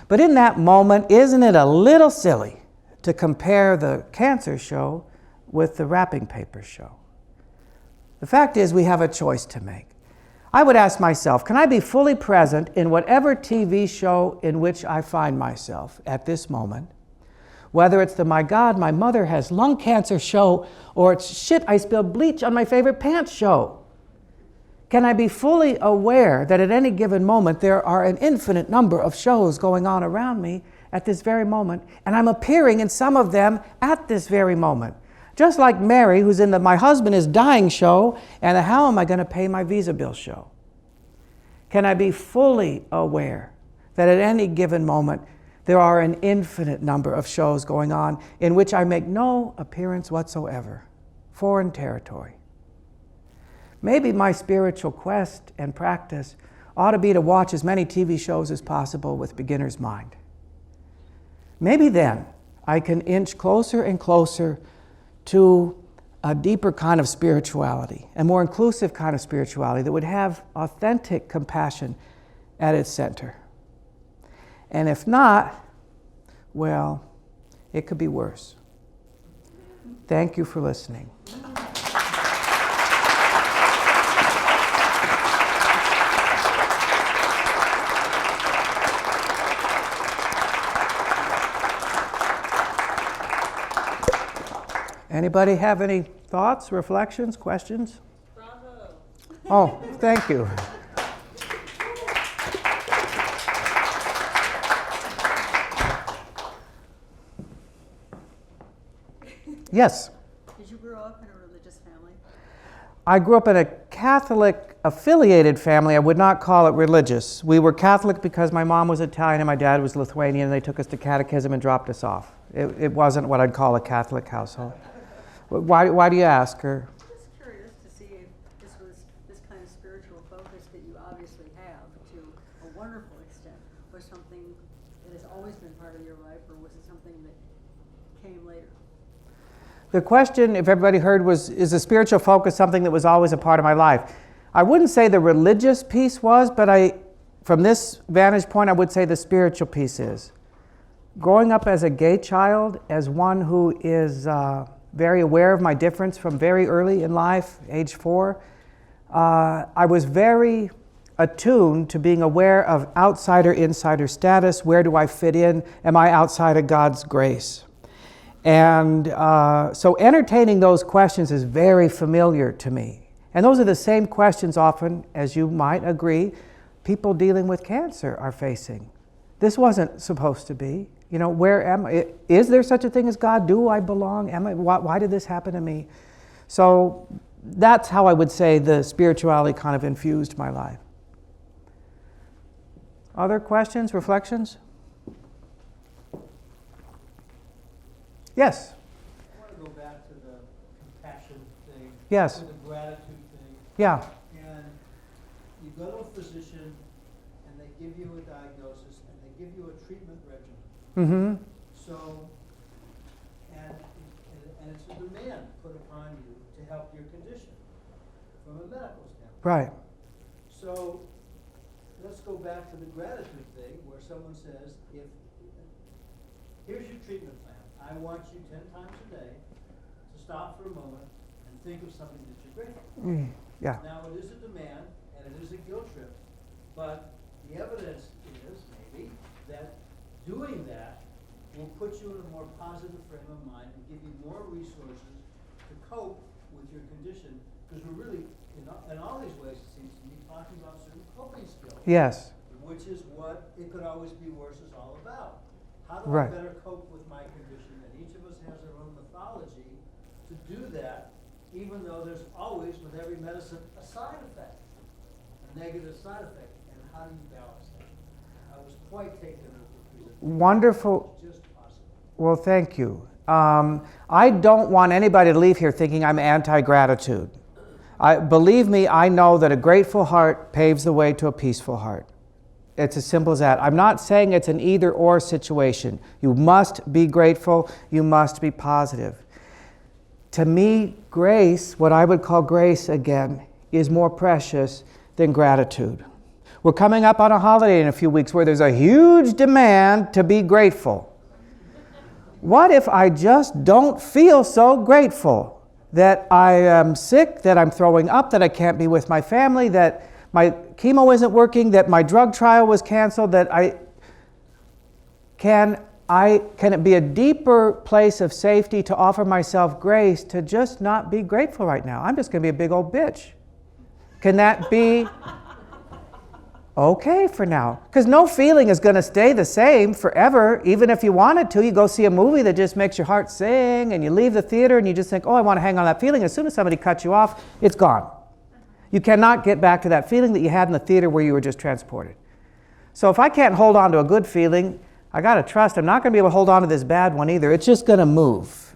But in that moment, isn't it a little silly to compare the cancer show with the wrapping paper show? The fact is, we have a choice to make. I would ask myself, can I be fully present in whatever TV show in which I find myself at this moment? Whether it's the "My God, my mother has lung cancer" show, or it's "Shit, I spilled bleach on my favorite pants" show. Can I be fully aware that at any given moment there are an infinite number of shows going on around me at this very moment, and I'm appearing in some of them at this very moment? Just like Mary, who's in the "My husband is dying" show and the "How am I going to pay my visa bill" show. Can I be fully aware that at any given moment there are an infinite number of shows going on in which I make no appearance whatsoever? Foreign territory. Maybe my spiritual quest and practice ought to be to watch as many TV shows as possible with beginner's mind. maybe then I can inch closer and closer to a deeper kind of spirituality, a more inclusive kind of spirituality that would have authentic compassion at its center. And if not, well, it could be worse. Thank you for listening. Anybody have any thoughts, reflections, questions? Bravo. Oh, thank you. Yes. Did you grow up in a religious family? I grew up in a Catholic affiliated family. I would not call it religious. We were Catholic because my mom was Italian and my dad was Lithuanian, and they took us to catechism and dropped us off. It wasn't what I'd call a Catholic household. Why do you ask? Or? Just curious to see if this was this kind of spiritual focus that you obviously have to a wonderful extent was something that has always been part of your life, or was it something that came later? The question, if everybody heard, was, is the spiritual focus something that was always a part of my life? I wouldn't say the religious piece was, but from this vantage point, I would say the spiritual piece is. Growing up as a gay child, as one who is very aware of my difference from very early in life, age 4, I was very attuned to being aware of outsider-insider status. Where do I fit in? Am I outside of God's grace? And so entertaining those questions is very familiar to me. And those are the same questions often, as you might agree, people dealing with cancer are facing. This wasn't supposed to be. You know, where am I? Is there such a thing as God? Do I belong? Am I? Why did this happen to me? So that's how I would say the spirituality kind of infused my life. Other questions, reflections? Yes? I want to go back to the compassion thing. Yes. To the gratitude thing. Yeah. And you go to a physician and they give you a diagnosis and they give you a treatment regimen. Mm-hmm. So, and it's a demand put upon you to help your condition from a medical standpoint. Right. So, let's go back to the gratitude thing where someone says, here's your treatment plan. I want you 10 times a day to stop for a moment and think of something that you're grateful for. Yeah. Now, it is a demand and it is a guilt trip, but the evidence is maybe that doing that will put you in a more positive frame of mind and give you more resources to cope with your condition, because we're really, in all these ways, it seems to me, talking about certain coping skills. Yes. Which is what It Could Always Be Worse is all about. How do Right. I better cope with my condition? And each of us has our own mythology to do that, even though there's always, with every medicine, a side effect, a negative side effect. And how do you balance that? I was quite taken with the presentation. Wonderful. Just possible. Well, thank you. I don't want anybody to leave here thinking I'm anti-gratitude. Believe me, I know that a grateful heart paves the way to a peaceful heart. It's as simple as that. I'm not saying it's an either-or situation. You must be grateful. You must be positive. To me, grace, what I would call grace again, is more precious than gratitude. We're coming up on a holiday in a few weeks where there's a huge demand to be grateful. What if I just don't feel so grateful? That I am sick, that I'm throwing up, that I can't be with my family, that my chemo isn't working, that my drug trial was canceled, that can it be a deeper place of safety to offer myself grace to just not be grateful right now? I'm just going to be a big old bitch. Can that be okay for now? Because no feeling is going to stay the same forever. Even if you wanted to, you go see a movie that just makes your heart sing, and you leave the theater and you just think, oh, I want to hang on to that feeling. As soon as somebody cuts you off, it's gone. You cannot get back to that feeling that you had in the theater where you were just transported. So if I can't hold on to a good feeling, I got to trust I'm not going to be able to hold on to this bad one either. It's just going to move.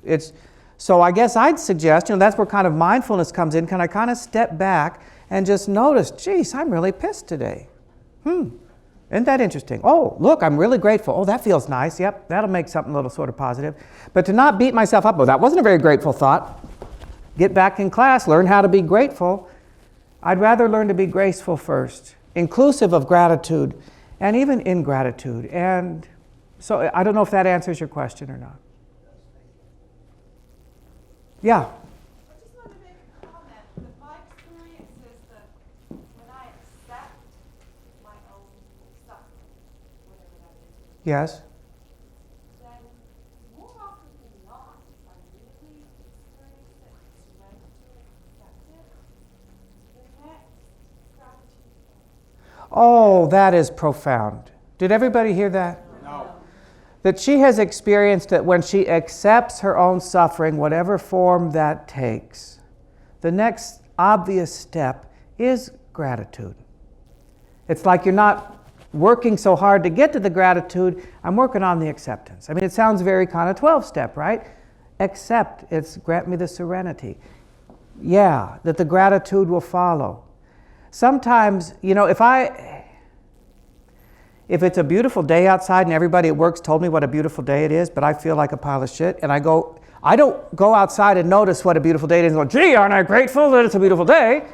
So I guess I'd suggest, that's where kind of mindfulness comes in. Can I kind of step back and just notice, geez, I'm really pissed today. Isn't that interesting? Oh, look, I'm really grateful. Oh, that feels nice. Yep, that'll make something a little sort of positive. But to not beat myself up, oh, that wasn't a very grateful thought. Get back in class, learn how to be grateful. I'd rather learn to be graceful first, inclusive of gratitude and even ingratitude. And so I don't know if that answers your question or not. Yeah. I just wanted to make a comment that my experience is that when I accept my own suffering, whatever that is, Yes. then more often than not, if I really experience it, surrender to it, accept it, the next gratitude comes. Oh, that is profound. Did everybody hear that? No. That she has experienced that when she accepts her own suffering, whatever form that takes, the next obvious step is gratitude. It's like you're not working so hard to get to the gratitude, I'm working on the acceptance. I mean, it sounds very kind of 12-step, right? Accept, it's grant me the serenity. Yeah, that the gratitude will follow. Sometimes, if it's a beautiful day outside and everybody at work's told me what a beautiful day it is, but I feel like a pile of shit, and I don't go outside and notice what a beautiful day it is and go, gee, aren't I grateful that it's a beautiful day?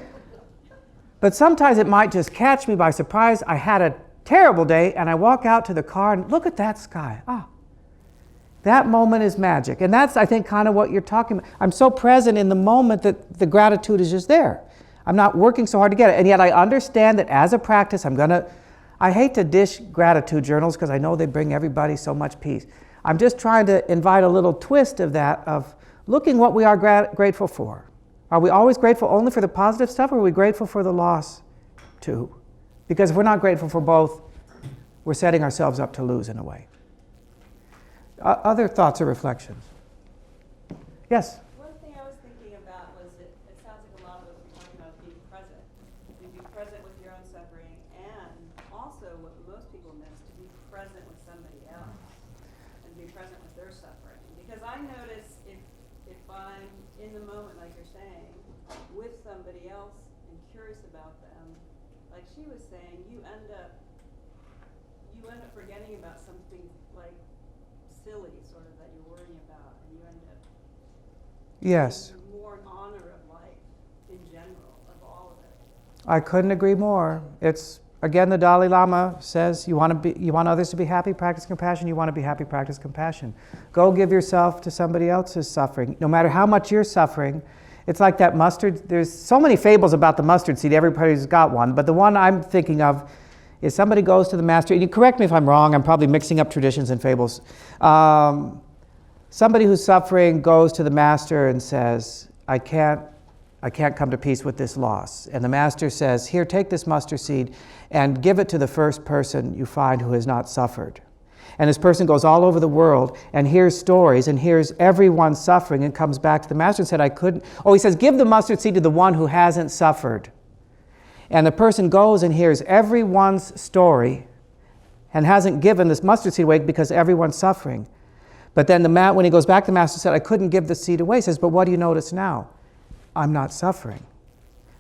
But sometimes it might just catch me by surprise. I had a terrible day, and I walk out to the car and look at that sky. That moment is magic. And that's, I think, kind of what you're talking about. I'm so present in the moment that the gratitude is just there. I'm not working so hard to get it. And yet I understand that as a practice, I hate to dish gratitude journals because I know they bring everybody so much peace. I'm just trying to invite a little twist of that, of looking what we are grateful for. Are we always grateful only for the positive stuff, or are we grateful for the loss too? Because if we're not grateful for both, we're setting ourselves up to lose in a way. Other thoughts or reflections? Yes? One thing I was thinking about was it sounds like a lot of what we're talking about is being present. To be present with your own suffering, and also what most people miss, to be present with somebody else and be present with their suffering. Because I notice if I'm in the moment, like you're saying, with somebody else and curious about them, like she was saying, you end up forgetting about something like silly sort of that you're worrying about, and you end up Yes. being more in honor of life in general, of all of it. I couldn't agree more. It's, again, the Dalai Lama says, you want others to be happy, practice compassion. You want to be happy, practice compassion. Go give yourself to somebody else's suffering. No matter how much you're suffering, it's like that mustard. There's so many fables about the mustard seed. Everybody's got one. But the one I'm thinking of is somebody goes to the master, and you correct me if I'm wrong, I'm probably mixing up traditions and fables. Somebody who's suffering goes to the master and says, I can't come to peace with this loss. And the master says, here, take this mustard seed and give it to the first person you find who has not suffered. And this person goes all over the world and hears stories and hears everyone suffering and comes back to the master and said, he says, give the mustard seed to the one who hasn't suffered. And the person goes and hears everyone's story and hasn't given this mustard seed away because everyone's suffering. But then when he goes back, the master said, I couldn't give the seed away. He says, but what do you notice now? I'm not suffering.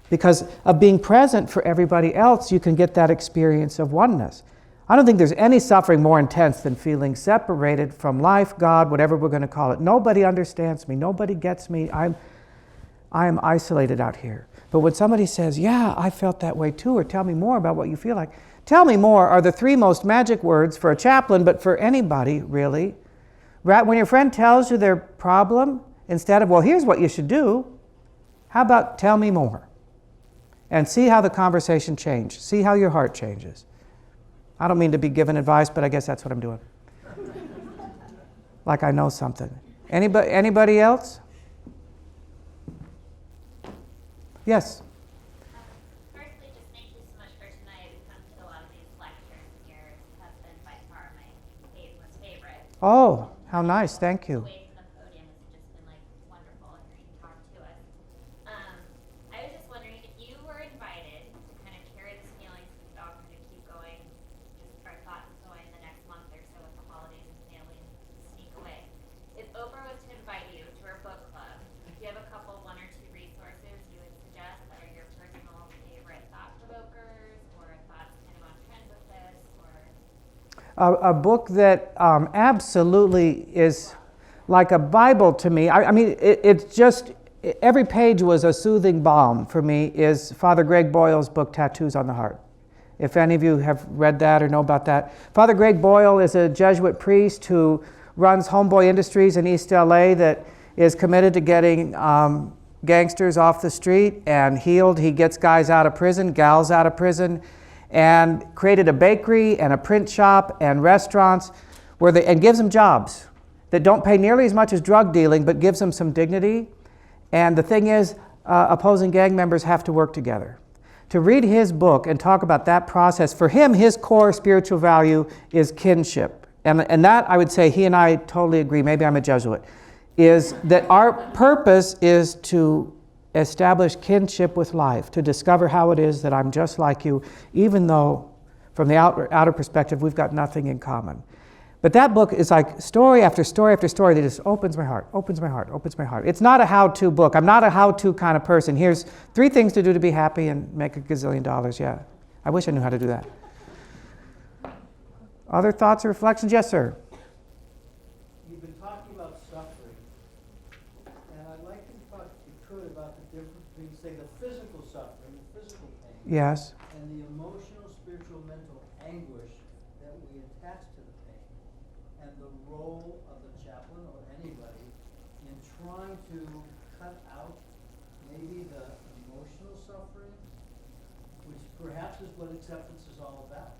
Because of being present for everybody else, you can get that experience of oneness. I don't think there's any suffering more intense than feeling separated from life, God, whatever we're going to call it. Nobody understands me. Nobody gets me. I am isolated out here. But when somebody says, yeah, I felt that way too, or tell me more about what you feel like. Tell me more are the three most magic words for a chaplain, but for anybody, really. When your friend tells you their problem, instead of, well, here's what you should do, how about tell me more? And see how the conversation changes. See how your heart changes. I don't mean to be giving advice, but I guess that's what I'm doing. Like I know something. Anybody else? Yes? Firstly, just thank you so much for tonight. I've come to a lot of these lectures, and yours has been by far my most favorite. Oh, how nice. Thank you. Away from the podium has just been wonderful hearing you talk to us. I was just wondering if you were invited to kind of carry this feeling since we all kind of keep going, just our thoughts going the next month or so with the holidays and family sneak away. If Oprah was to invite you to her book club, do you have a couple, one or two resources you would suggest that are your personal favorite thought provokers or thoughts kind of on trend with this, or a book that absolutely is like a Bible to me. I mean, it's just, every page was a soothing balm for me, is Father Greg Boyle's book, Tattoos on the Heart. If any of you have read that or know about that. Father Greg Boyle is a Jesuit priest who runs Homeboy Industries in East LA that is committed to getting gangsters off the street and healed. He gets guys out of prison, gals out of prison, and created a bakery and a print shop and restaurants and gives them jobs that don't pay nearly as much as drug dealing, but gives them some dignity. And the thing is, opposing gang members have to work together. To read his book and talk about that process, for him, his core spiritual value is kinship. And that, I would say, he and I totally agree, maybe I'm a Jesuit, is that our purpose is to establish kinship with life, to discover how it is that I'm just like you, even though from the outer perspective, we've got nothing in common. But that book is like story after story after story that just opens my heart, opens my heart, opens my heart. It's not a how-to book. I'm not a how-to kind of person. Here's 3 things to do to be happy and make $1 gazillion. Yeah, I wish I knew how to do that. Other thoughts or reflections? Yes, sir. You've been talking about suffering, and I'd like you to talk, if you could, about the difference between, say, the physical suffering, the physical pain, Yes. and the emotional, spiritual, mental anguish that we attach to the pain, and the role of the chaplain or anybody in trying to cut out maybe the emotional suffering, which perhaps is what acceptance is all about.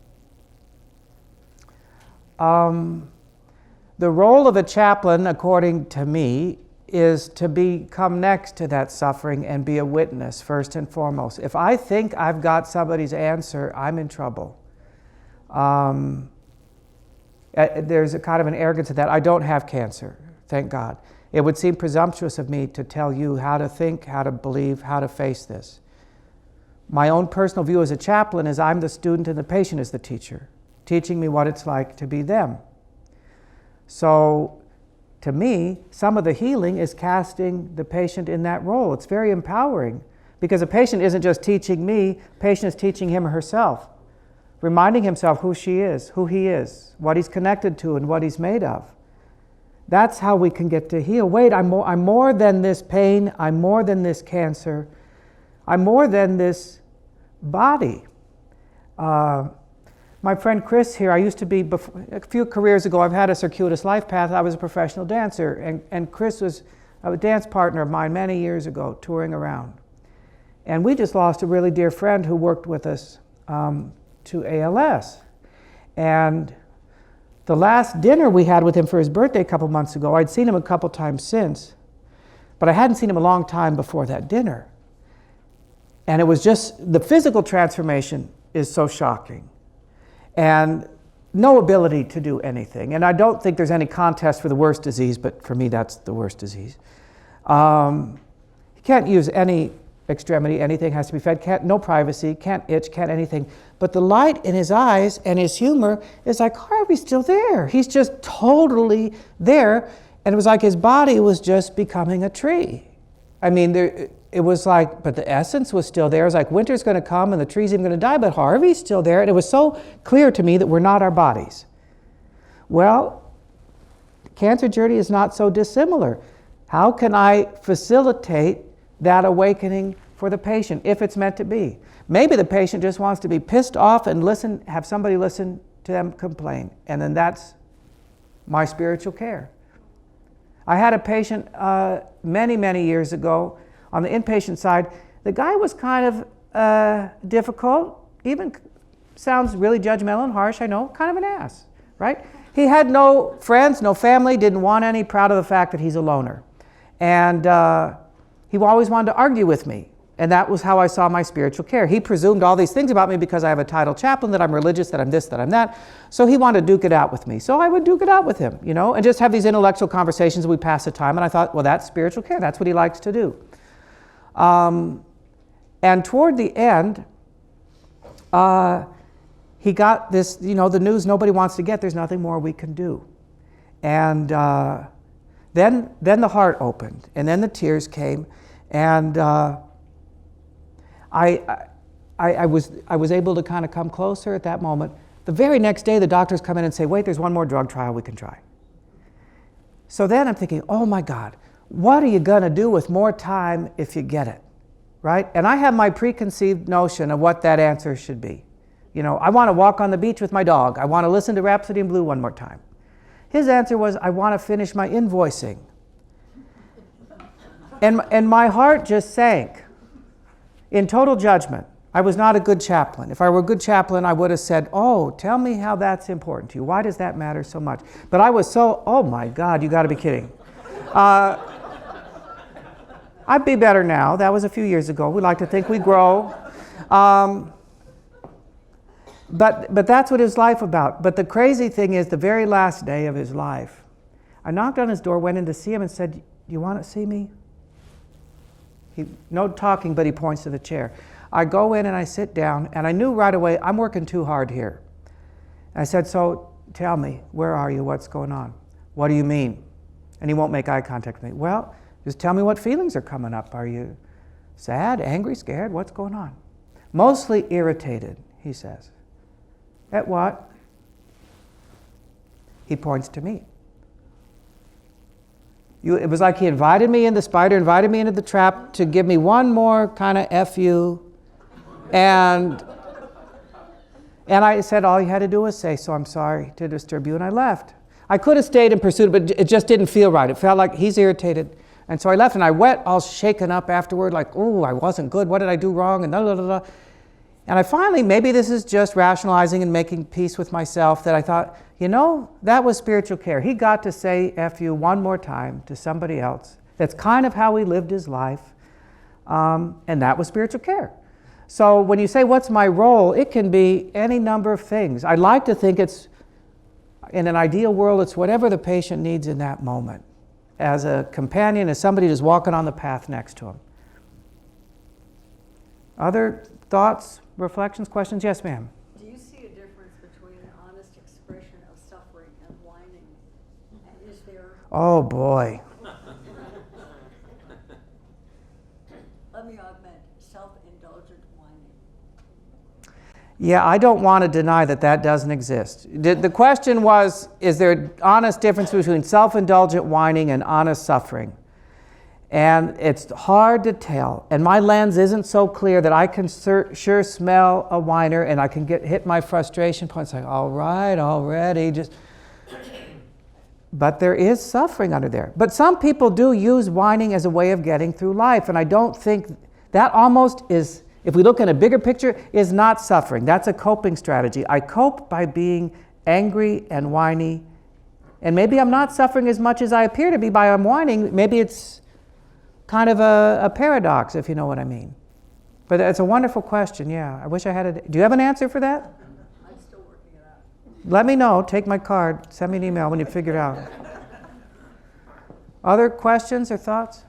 The role of a chaplain, according to me, is to become next to that suffering and be a witness first and foremost. If I think I've got somebody's answer, I'm in trouble. There's a kind of an arrogance to that. I don't have cancer, thank God. It would seem presumptuous of me to tell you how to think, how to believe, how to face this. My own personal view as a chaplain is I'm the student and the patient is the teacher, teaching me what it's like to be them. So, to me, some of the healing is casting the patient in that role. It's very empowering because a patient isn't just teaching me, patient is teaching him or herself, reminding himself who she is, who he is, what he's connected to and what he's made of. That's how we can get to heal. Wait, I'm more than this pain, I'm more than this cancer, I'm more than this body. My friend Chris here, I used to be, a few careers ago, I've had a circuitous life path. I was a professional dancer, and Chris was a dance partner of mine many years ago, touring around. And we just lost a really dear friend who worked with us to ALS. And the last dinner we had with him for his birthday a couple months ago, I'd seen him a couple times since, but I hadn't seen him a long time before that dinner. And it was just, the physical transformation is so shocking. And no ability to do anything. And I don't think there's any contest for the worst disease, but for me that's the worst disease. He can't use any extremity, anything has to be fed, no privacy, can't itch, can't anything. But the light in his eyes and his humor is like, Harvey's still there. He's just totally there. And it was like his body was just becoming a tree. I mean, it was like, but the essence was still there. It was like winter's going to come and the tree's even going to die, but Harvey's still there. And it was so clear to me that we're not our bodies. Well, cancer journey is not so dissimilar. How can I facilitate that awakening for the patient if it's meant to be? Maybe the patient just wants to be pissed off and listen, have somebody listen to them complain. And then that's my spiritual care. I had a patient many, many years ago on the inpatient side. The guy was kind of difficult, even sounds really judgmental and harsh, I know, kind of an ass, right? He had no friends, no family, didn't want any, proud of the fact that he's a loner. And he always wanted to argue with me. And that was how I saw my spiritual care. He presumed all these things about me because I have a title chaplain, that I'm religious, that I'm this, that I'm that. So he wanted to duke it out with me. So I would duke it out with him, you know, and just have these intellectual conversations. We pass the time. And I thought, well, that's spiritual care. That's what he likes to do. And toward the end, he got this, you know, the news nobody wants to get. There's nothing more we can do. And then the heart opened. And then the tears came. And I was able to kind of come closer at that moment, The very next day, the doctors come in and say, wait, there's one more drug trial we can try. So then I'm thinking, oh my God, what are you going to do with more time if you get it, right? And I have my preconceived notion of what that answer should be. You know, I want to walk on the beach with my dog. I want to listen to Rhapsody in Blue one more time. His answer was, I want to finish my invoicing. And my heart just sank in total judgment. I was not a good chaplain. If I were a good chaplain, I would have said, oh, tell me how that's important to you. Why does that matter so much? But I was so, oh my God, you got to be kidding. I'd be better now. That was a few years ago. We like to think we grow. But that's what his life about. But the crazy thing is, the very last day of his life, I knocked on his door, went in to see him and said, you want to see me? No talking, but he points to the chair. I go in and I sit down, and I knew right away, I'm working too hard here. I said, so tell me, where are you? What's going on? What do you mean? And he won't make eye contact with me. Well, just tell me what feelings are coming up. Are you sad, angry, scared? What's going on? Mostly irritated, he says. At what? He points to me. It was like he invited me in, the spider invited me into the trap to give me one more kind of F you. And I said, all you had to do was say, so I'm sorry to disturb you, and I left. I could have stayed and pursued it, but it just didn't feel right. It felt like he's irritated. And so I left, and I went all shaken up afterward, like, oh, I wasn't good. What did I do wrong? And blah, blah, blah, blah. And I finally, maybe this is just rationalizing and making peace with myself, that I thought, you know, that was spiritual care. He got to say F you one more time to somebody else. That's kind of how he lived his life. And that was spiritual care. So when you say, what's my role? It can be any number of things. I like to think it's, in an ideal world, it's whatever the patient needs in that moment. As a companion, as somebody just walking on the path next to him. Other thoughts, reflections, questions? Yes, ma'am. Do you see a difference between an honest expression of suffering and whining? And is there... Oh, boy. Let me augment self-indulgent whining. Yeah, I don't want to deny that that doesn't exist. The question was, is there an honest difference between self-indulgent whining and honest suffering? And it's hard to tell. And my lens isn't so clear that I can sure smell a whiner and I can hit my frustration points like, all right, already, just... But there is suffering under there. But some people do use whining as a way of getting through life. And I don't think that almost is, if we look in a bigger picture, is not suffering. That's a coping strategy. I cope by being angry and whiny. And maybe I'm not suffering as much as I appear to be by I'm whining. Maybe it's kind of a paradox, if you know what I mean. But it's a wonderful question, yeah. I wish I had do you have an answer for that? I'm still working it out. Let me know. Take my card. Send me an email when you figure it out. Other questions or thoughts?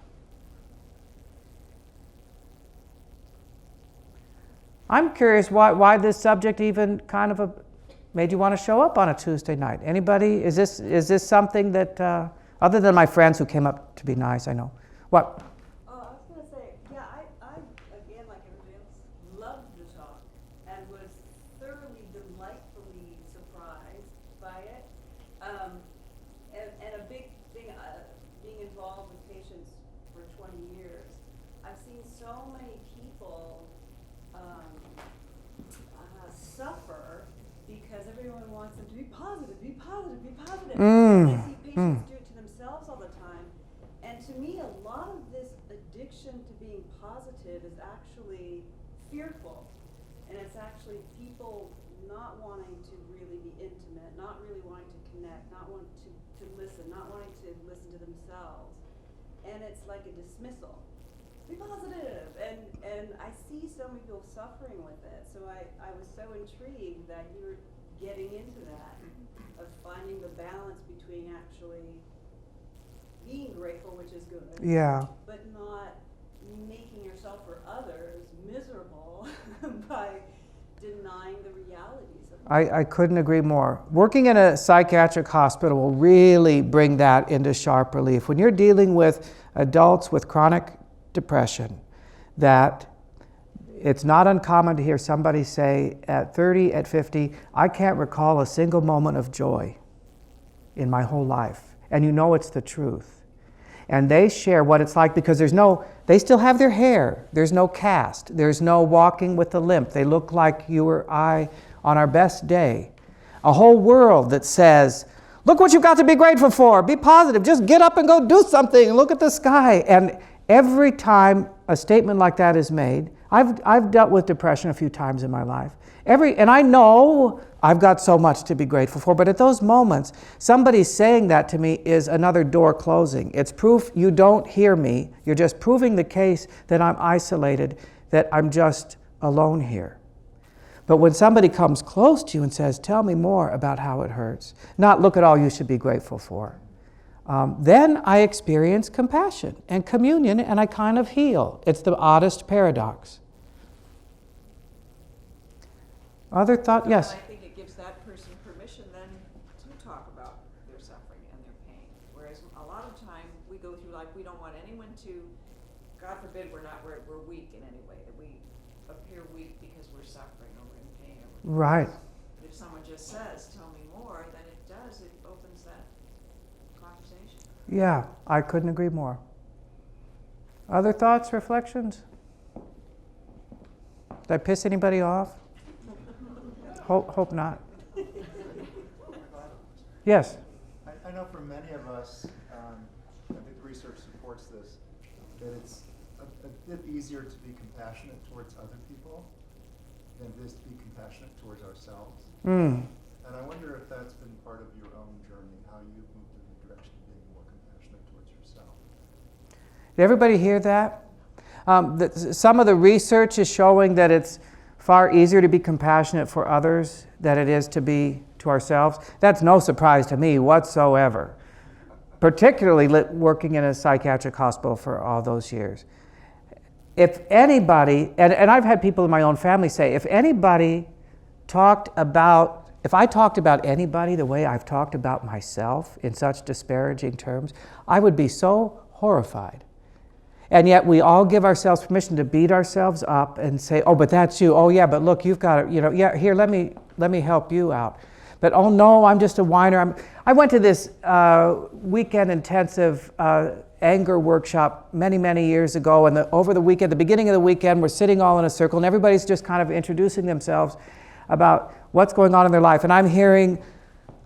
I'm curious why this subject even kind of made you want to show up on a Tuesday night. Anybody? Is this something that, other than my friends who came up to be nice, I know. What? Oh, I was going to say, yeah, I, again, like everybody else, loved the talk and was thoroughly, delightfully surprised by it. And a big thing, being involved with patients for 20 years, I've seen so many people suffer because everyone wants them to be positive, be positive, be positive. And I see patients do it to themselves all the time. And to me, a lot of this addiction to being positive is actually fearful. And it's actually people not wanting to really be intimate, not really wanting to connect, not wanting to listen, not wanting to listen to themselves. And it's like a dismissal. Be positive. And I see so many people suffering with it. So I was so intrigued that you were getting into that, of finding the balance between actually being grateful, which is good, Yeah. but not making yourself or others miserable by denying the realities of life. I couldn't agree more. Working in a psychiatric hospital will really bring that into sharp relief. When you're dealing with adults with chronic depression, that It's not uncommon to hear somebody say at 30, at 50, I can't recall a single moment of joy in my whole life. And you know it's the truth. And they share what it's like because they still have their hair. There's no cast. There's no walking with a limp. They look like you or I on our best day. A whole world that says, look what you've got to be grateful for. Be positive. Just get up and go do something. Look at the sky. And every time a statement like that is made, I've dealt with depression a few times in my life. And I know I've got so much to be grateful for, but at those moments, somebody saying that to me is another door closing. It's proof you don't hear me. You're just proving the case that I'm isolated, that I'm just alone here. But when somebody comes close to you and says, tell me more about how it hurts, not look at all you should be grateful for, then I experience compassion and communion, and I kind of heal. It's the oddest paradox. Other thought? Yes? I think it gives that person permission then to talk about their suffering and their pain. Whereas a lot of time we go through life, we don't want anyone to, God forbid we're weak in any way, that we appear weak because we're suffering or we're in pain. Right. But if someone just says, tell me more, then it opens that conversation. Yeah, I couldn't agree more. Other thoughts, reflections? Did I piss anybody off? Hope not. Yes? I know for many of us, I think the research supports this, that it's a bit easier to be compassionate towards other people than it is to be compassionate towards ourselves. And I wonder if that's been part of your own journey, how you've moved in the direction of being more compassionate towards yourself. Did everybody hear that? Some of the research is showing that it's far easier to be compassionate for others than it is to be to ourselves. That's no surprise to me whatsoever, particularly working in a psychiatric hospital for all those years. If anybody, and I've had people in my own family say, if I talked about anybody the way I've talked about myself in such disparaging terms, I would be so horrified. And yet we all give ourselves permission to beat ourselves up and say, oh, but that's you. Oh, yeah, but look, you've got it. Yeah, here, let me help you out. But oh, no, I'm just a whiner. I went to this weekend intensive anger workshop many, many years ago. And over the weekend, the beginning of the weekend, we're sitting all in a circle, and everybody's just kind of introducing themselves about what's going on in their life. And I'm hearing,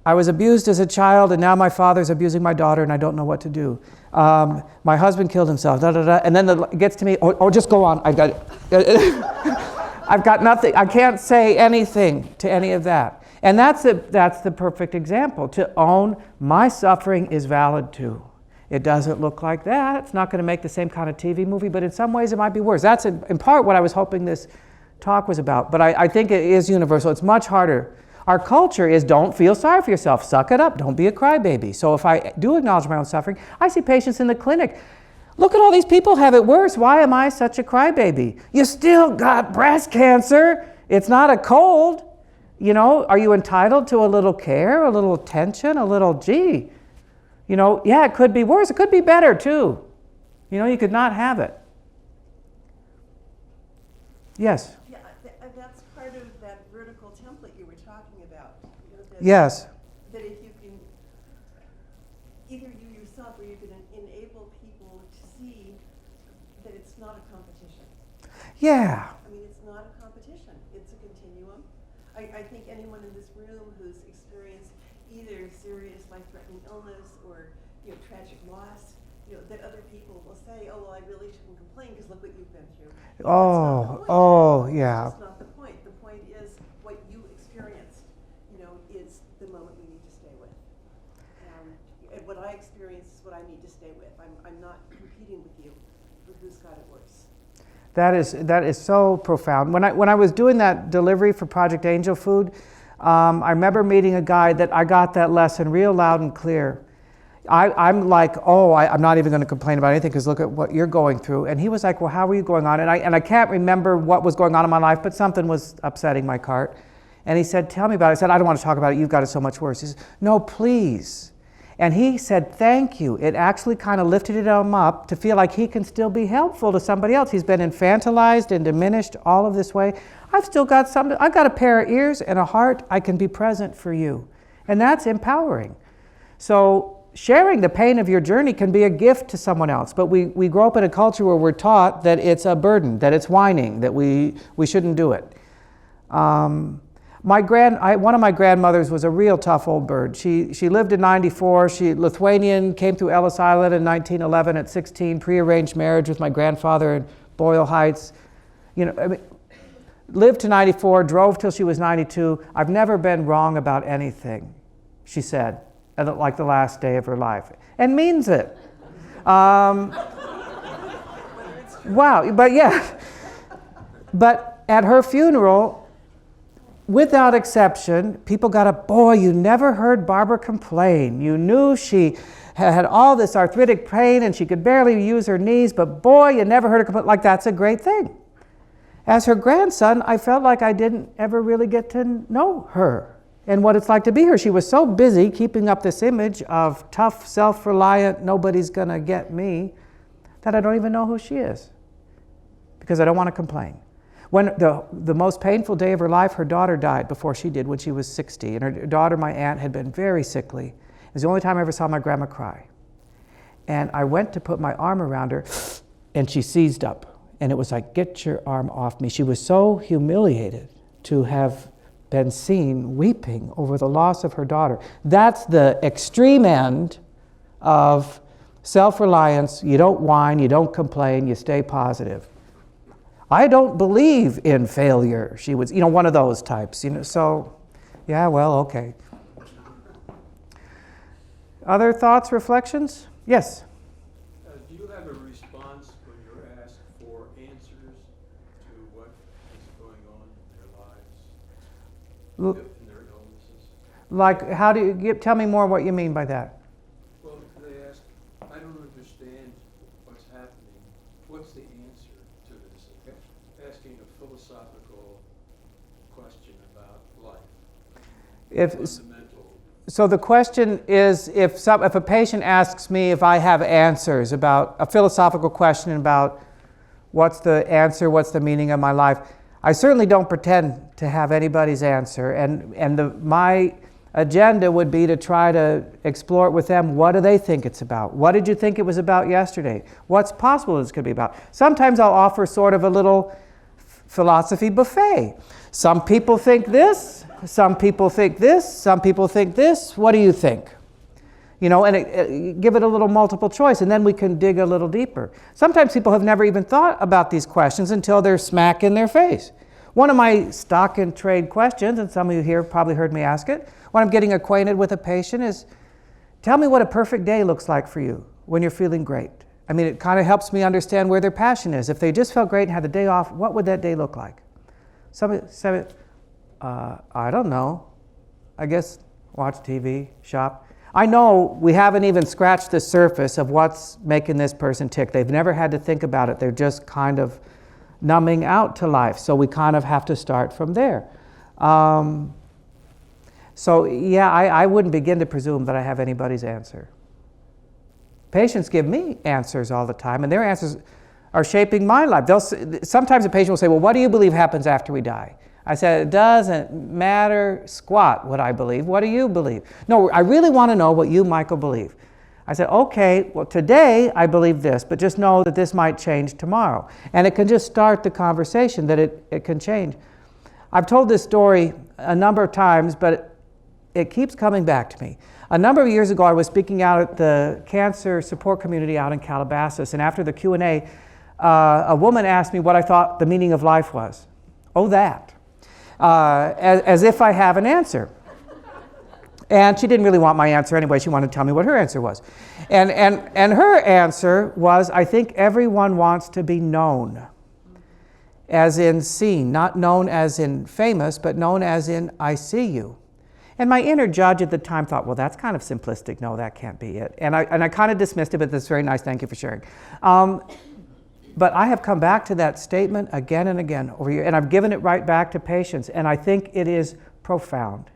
I was abused as a child, and now my father's abusing my daughter, and I don't know what to do. My husband killed himself, and then it gets to me, just go on, I've got nothing, I can't say anything to any of that. And that's the perfect example, to own my suffering is valid too. It doesn't look like that, it's not going to make the same kind of TV movie, but in some ways it might be worse. That's in part what I was hoping this talk was about, but I think it is universal. It's much harder. Our culture is don't feel sorry for yourself, suck it up, don't be a crybaby. So if I do acknowledge my own suffering, I see patients in the clinic. Look at all these people have it worse. Why am I such a crybaby? You still got breast cancer. It's not a cold. Are you entitled to a little care, a little attention, a little, gee, yeah, it could be worse. It could be better too. You could not have it. Yes? Yeah, that's part of that vertical template you were talking about. Yes. That if you can, either you yourself or you can enable people to see that it's not a competition. Yeah. I mean, it's not a competition. It's a continuum. I think anyone in this room who's experienced either serious life-threatening illness or tragic loss, that other people will say, oh, well, I really shouldn't complain because look what you've been through. Yeah. That's not the point. The point is what you experienced, is the moment you need to stay with. And what I experienced is what I need to stay with. I'm not competing with you for who's got it worse. That is so profound. When I was doing that delivery for Project Angel Food, I remember meeting a guy that I got that lesson real loud and clear. I'm like, I'm not even going to complain about anything because look at what you're going through. And he was like, well, how are you going on? And I can't remember what was going on in my life, but something was upsetting my cart. And he said, tell me about it. I said, I don't want to talk about it. You've got it so much worse. He said, no, please. And he said, thank you. It actually kind of lifted him up to feel like he can still be helpful to somebody else. He's been infantilized and diminished all of this way. I've still got something. I've got a pair of ears and a heart. I can be present for you. And that's empowering. So sharing the pain of your journey can be a gift to someone else. But we grow up in a culture where we're taught that it's a burden, that it's whining, that we shouldn't do it. One of my grandmothers was a real tough old bird. She lived in 94. Lithuanian, came through Ellis Island in 1911 at 16, prearranged marriage with my grandfather in Boyle Heights. Lived to 94, drove till she was 92. I've never been wrong about anything, she said, like the last day of her life. And means it. Wow, but yeah. But at her funeral, without exception, people got up, boy, you never heard Barbara complain. You knew she had all this arthritic pain and she could barely use her knees, but boy, you never heard her complain. Like, that's a great thing. As her grandson, I felt like I didn't ever really get to know her and what it's like to be her. She was so busy keeping up this image of tough, self-reliant, nobody's gonna get me, that I don't even know who she is because I don't want to complain. When the most painful day of her life, her daughter died before she did when she was 60. And her daughter, my aunt, had been very sickly. It was the only time I ever saw my grandma cry. And I went to put my arm around her, and she seized up. And it was like, get your arm off me. She was so humiliated to have been seen weeping over the loss of her daughter. That's the extreme end of self-reliance. You don't whine, you don't complain, you stay positive. I don't believe in failure. She was, one of those types, so, yeah, well, okay. Other thoughts, reflections? Yes? Do you have a response when you're asked for answers to what is going on in their lives, in their illnesses? Like, how do you, tell me more what you mean by that. Well, they ask, I don't understand what's happening. What's the answer to this? Asking a philosophical question about life. So the question is, if a patient asks me if I have answers about a philosophical question about what's the answer, what's the meaning of my life, I certainly don't pretend to have anybody's answer. And my agenda would be to try to explore it with them. What do they think it's about? What did you think it was about yesterday? What's possible this could be about? Sometimes I'll offer sort of a little philosophy buffet. Some people think this, some people think this, some people think this. What do you think? And give it a little multiple choice, and then we can dig a little deeper. Sometimes people have never even thought about these questions until they're smack in their face. One of my stock and trade questions, and some of you here probably heard me ask it, when I'm getting acquainted with a patient is, tell me what a perfect day looks like for you when you're feeling great. I mean, it kind of helps me understand where their passion is. If they just felt great and had the day off, what would that day look like? Somebody said, I don't know. I guess watch TV, shop. I know we haven't even scratched the surface of what's making this person tick. They've never had to think about it. They're just kind of numbing out to life. So we kind of have to start from there. So yeah, I wouldn't begin to presume that I have anybody's answer. Patients give me answers all the time, and their answers are shaping my life. Sometimes a patient will say, well, what do you believe happens after we die? I said, it doesn't matter squat what I believe. What do you believe? No, I really want to know what you, Michael, believe. I said, okay, well, today I believe this, but just know that this might change tomorrow. And it can just start the conversation that it can change. I've told this story a number of times, but it keeps coming back to me. A number of years ago, I was speaking out at the cancer support community out in Calabasas, and after the Q&A, a woman asked me what I thought the meaning of life was. Oh, that. As if I have an answer. And she didn't really want my answer anyway. She wanted to tell me what her answer was. And her answer was, I think everyone wants to be known. As in seen, not known as in famous, but known as in I see you. And my inner judge at the time thought, well, that's kind of simplistic. No, that can't be it. And I kind of dismissed it, but that's very nice. Thank you for sharing. But I have come back to that statement again and again over here, and I've given it right back to patients, and I think it is profound.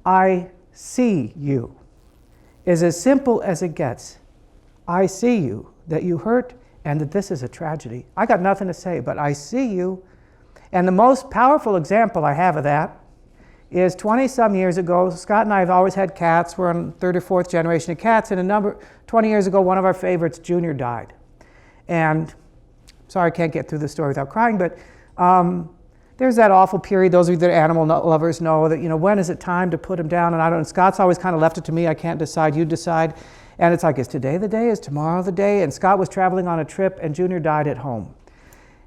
I see you. is as simple as it gets. I see you, that you hurt, and that this is a tragedy. I got nothing to say, but I see you. And the most powerful example I have of that is 20-some years ago. Scott and I have always had cats. We're on third or fourth generation of cats. And 20 years ago, one of our favorites, Junior, died. And sorry, I can't get through the story without crying, but there's that awful period. Those of you that are animal lovers know that, when is it time to put him down? And Scott's always kind of left it to me. I can't decide. You decide. And it's like, is today the day? Is tomorrow the day? And Scott was traveling on a trip, and Junior died at home.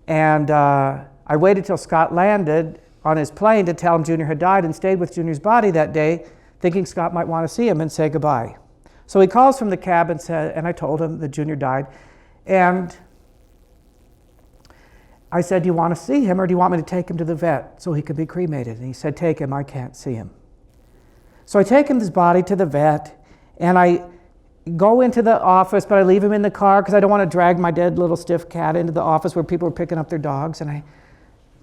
And I waited till Scott landed on his plane to tell him Junior had died, and stayed with Junior's body that day, thinking Scott might want to see him and say goodbye. So he calls from the cab and I told him that Junior died. And I said, do you want to see him, or do you want me to take him to the vet so he could be cremated? And he said, take him, I can't see him. So I take his body to the vet, and I go into the office, but I leave him in the car because I don't want to drag my dead little stiff cat into the office where people are picking up their dogs. And I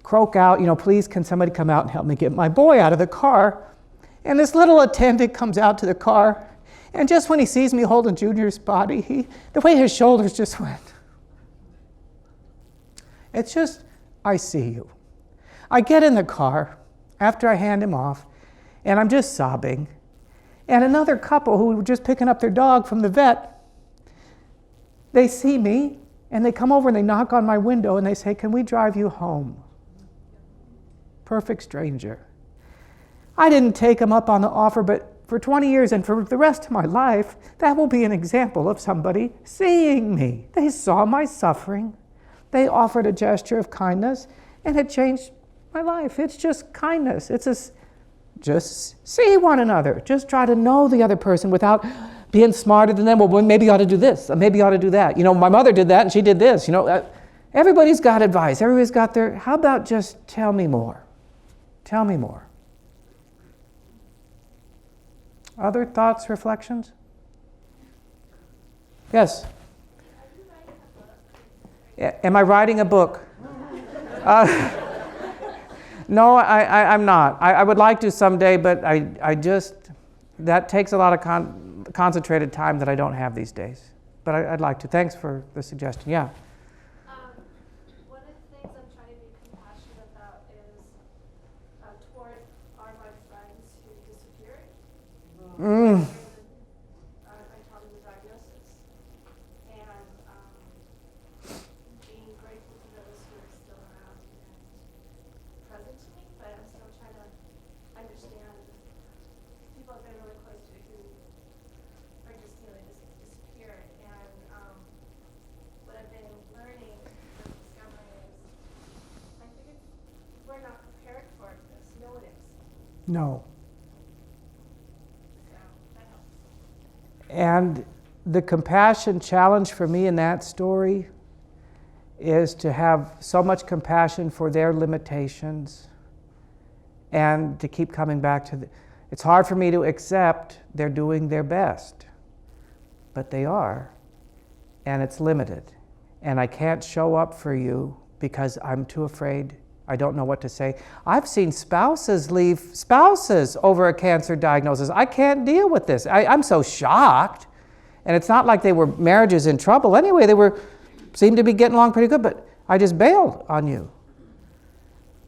croak out, please can somebody come out and help me get my boy out of the car? And this little attendant comes out to the car, and just when he sees me holding Junior's body, the way his shoulders just went. It's just, I see you. I get in the car after I hand him off, and I'm just sobbing. And another couple who were just picking up their dog from the vet, they see me, and they come over and they knock on my window and they say, can we drive you home? Perfect stranger. I didn't take them up on the offer, but for 20 years and for the rest of my life, that will be an example of somebody seeing me. They saw my suffering. They offered a gesture of kindness, and it changed my life. It's just kindness. Just see one another. Just try to know the other person without being smarter than them. Well, maybe you ought to do this. Maybe you ought to do that. My mother did that and she did this. Everybody's got advice. Everybody's got how about just tell me more? Tell me more. Other thoughts, reflections? Yes? Am I writing a book? No, I'm not. I would like to someday, but that takes a lot of concentrated time that I don't have these days. But I'd like to. Thanks for the suggestion. Yeah. One of the things I'm trying to be compassionate about is toward my friends who disappeared. I taught them the diagnosis. And being grateful for those who are still around and present to me, but I'm still trying to understand people I've been really close to who are just disappeared. And what I've been learning and discovering is I think we're not prepared for this. No one is. No. So that helps. And the compassion challenge for me in that story is to have so much compassion for their limitations and to keep coming back to it's hard for me to accept they're doing their best, but they are, and it's limited. And I can't show up for you because I'm too afraid. I don't know what to say. I've seen spouses leave spouses over a cancer diagnosis. I can't deal with this. I'm so shocked. And it's not like marriages in trouble. Anyway, seemed to be getting along pretty good, but I just bailed on you.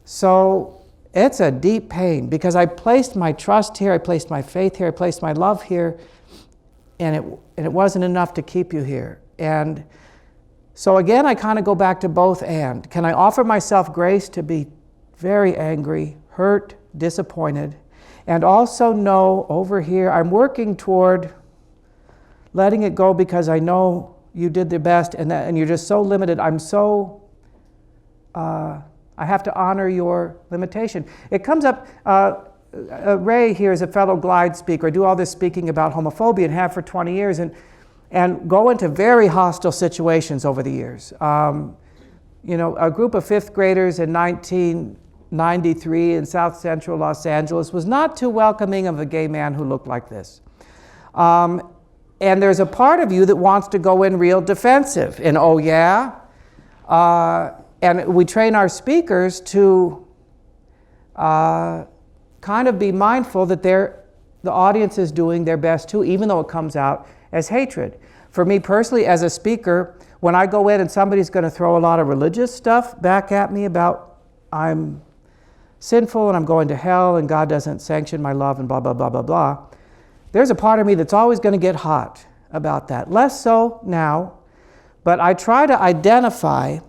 So it's a deep pain because I placed my trust here, I placed my faith here, I placed my love here, and it wasn't enough to keep you here. And so again, I kind of go back to both and. Can I offer myself grace to be very angry, hurt, disappointed, and also know over here I'm working toward letting it go because I know you did the best and you're just so limited. I have to honor your limitation. It comes up, Ray here is a fellow Glide speaker. I do all this speaking about homophobia and have for 20 years and go into very hostile situations over the years. A group of fifth graders in 1993 in South Central Los Angeles was not too welcoming of a gay man who looked like this. And there's a part of you that wants to go in real defensive and oh yeah. And we train our speakers to kind of be mindful that they're the audience is doing their best too, even though it comes out as hatred. For me personally, as a speaker, when I go in and somebody's going to throw a lot of religious stuff back at me about I'm sinful and I'm going to hell and God doesn't sanction my love and blah, blah, blah, blah, blah, there's a part of me that's always going to get hot about that. Less so now, but I try to identify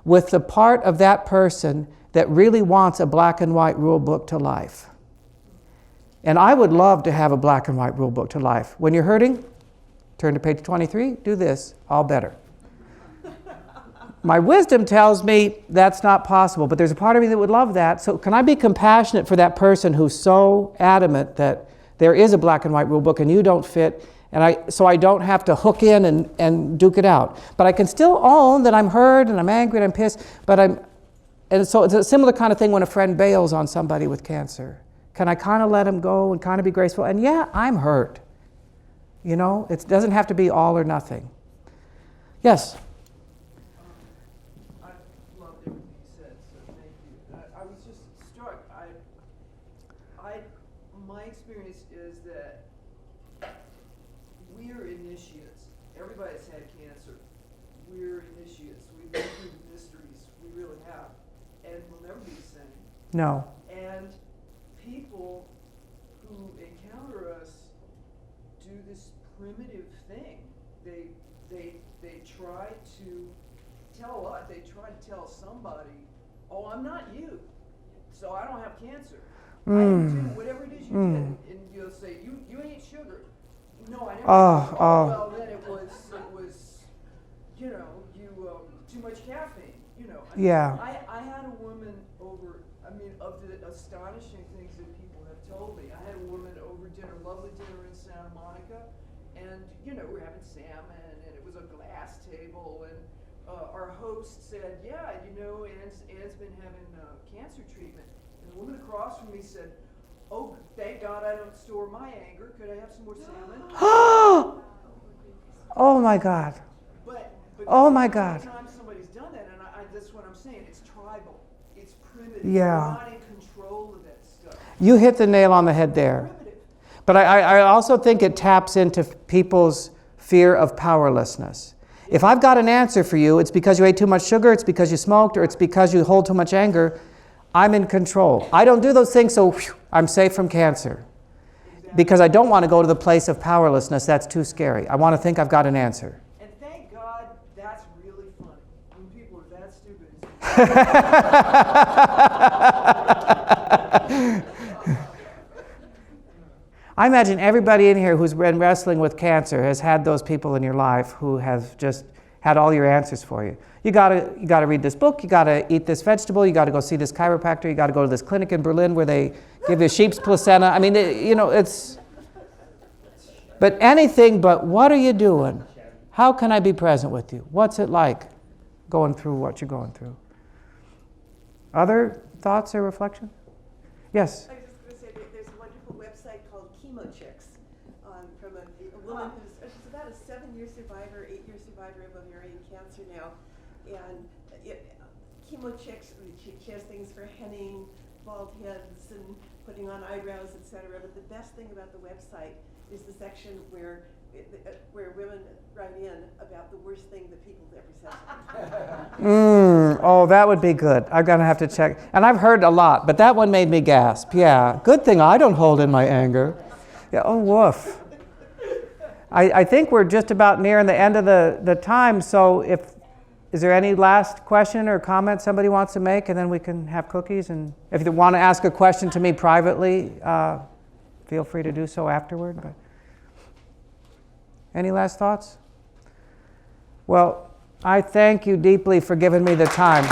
with the part of that person that really wants a black and white rule book to life. And I would love to have a black and white rule book to life. When you're hurting, turn to page 23, do this, all better. My wisdom tells me that's not possible, but there's a part of me that would love that. So can I be compassionate for that person who's so adamant that there is a black and white rule book and you don't fit, and so I don't have to hook in and duke it out. But I can still own that I'm hurt and I'm angry and I'm pissed, and so it's a similar kind of thing when a friend bails on somebody with cancer. Can I kind of let him go and kind of be graceful? And yeah, I'm hurt. You know, it doesn't have to be all or nothing. Yes? I loved everything you said, so thank you. I was just struck. My experience is that we're initiates. Everybody's had cancer. We're initiates. We've been through the mysteries. We really have. And we'll never be the same. No. And people who encounter us do this primitive thing. They try to tell somebody, oh, I'm not you, so I don't have cancer. I didn't do whatever it is you did, and you'll say, you ain't sugar. No, I never. Well, then it was too much caffeine. Yeah. I had a woman over. I mean, of the astonishing things that people have told me, I had a woman over dinner, lovely dinner in Santa Monica, and we're having salmon, and it was a glass table, and our host said, yeah, Ann's been having cancer treatment, and the woman across from me said, oh, thank God I don't store my anger. Could I have some more salmon? Oh my God. But Oh my God. every time somebody's done that, and that's what I'm saying. It's tribal. It's primitive. Yeah. We're not in control of that stuff. You hit the nail on the head there. Primitive. But I also think it taps into people's fear of powerlessness. If I've got an answer for you, it's because you ate too much sugar, it's because you smoked, or it's because you hold too much anger, I'm in control. I don't do those things, so I'm safe from cancer. Exactly. Because I don't want to go to the place of powerlessness. That's too scary. I want to think I've got an answer. And thank God that's really funny. When people are that stupid. I imagine everybody in here who's been wrestling with cancer has had those people in your life who have just had all your answers for you. You gotta read this book, you gotta eat this vegetable, you gotta go see this chiropractor, you gotta go to this clinic in Berlin where they give you sheep's placenta. I mean, it's... But anything but what are you doing? How can I be present with you? What's it like going through what you're going through? Other thoughts or reflections? Yes? I was just going to say that there's a wonderful website called Chemo Chicks from a woman who's she's about a 7-year survivor, 8-year survivor of ovarian cancer now. And Chemo Chicks, she has things for henning, bald heads, and putting on eyebrows, etc. But the best thing about the website is the section where women write in about the worst thing that people have ever said to them. Oh, that would be good. I'm going to have to check. And I've heard a lot, but that one made me gasp. Yeah, good thing I don't hold in my anger. Yeah, oh, woof. I think we're just about nearing the end of the time, so is there any last question or comment somebody wants to make, and then we can have cookies? And if you want to ask a question to me privately, feel free to do so afterward. But any last thoughts? Well, I thank you deeply for giving me the time.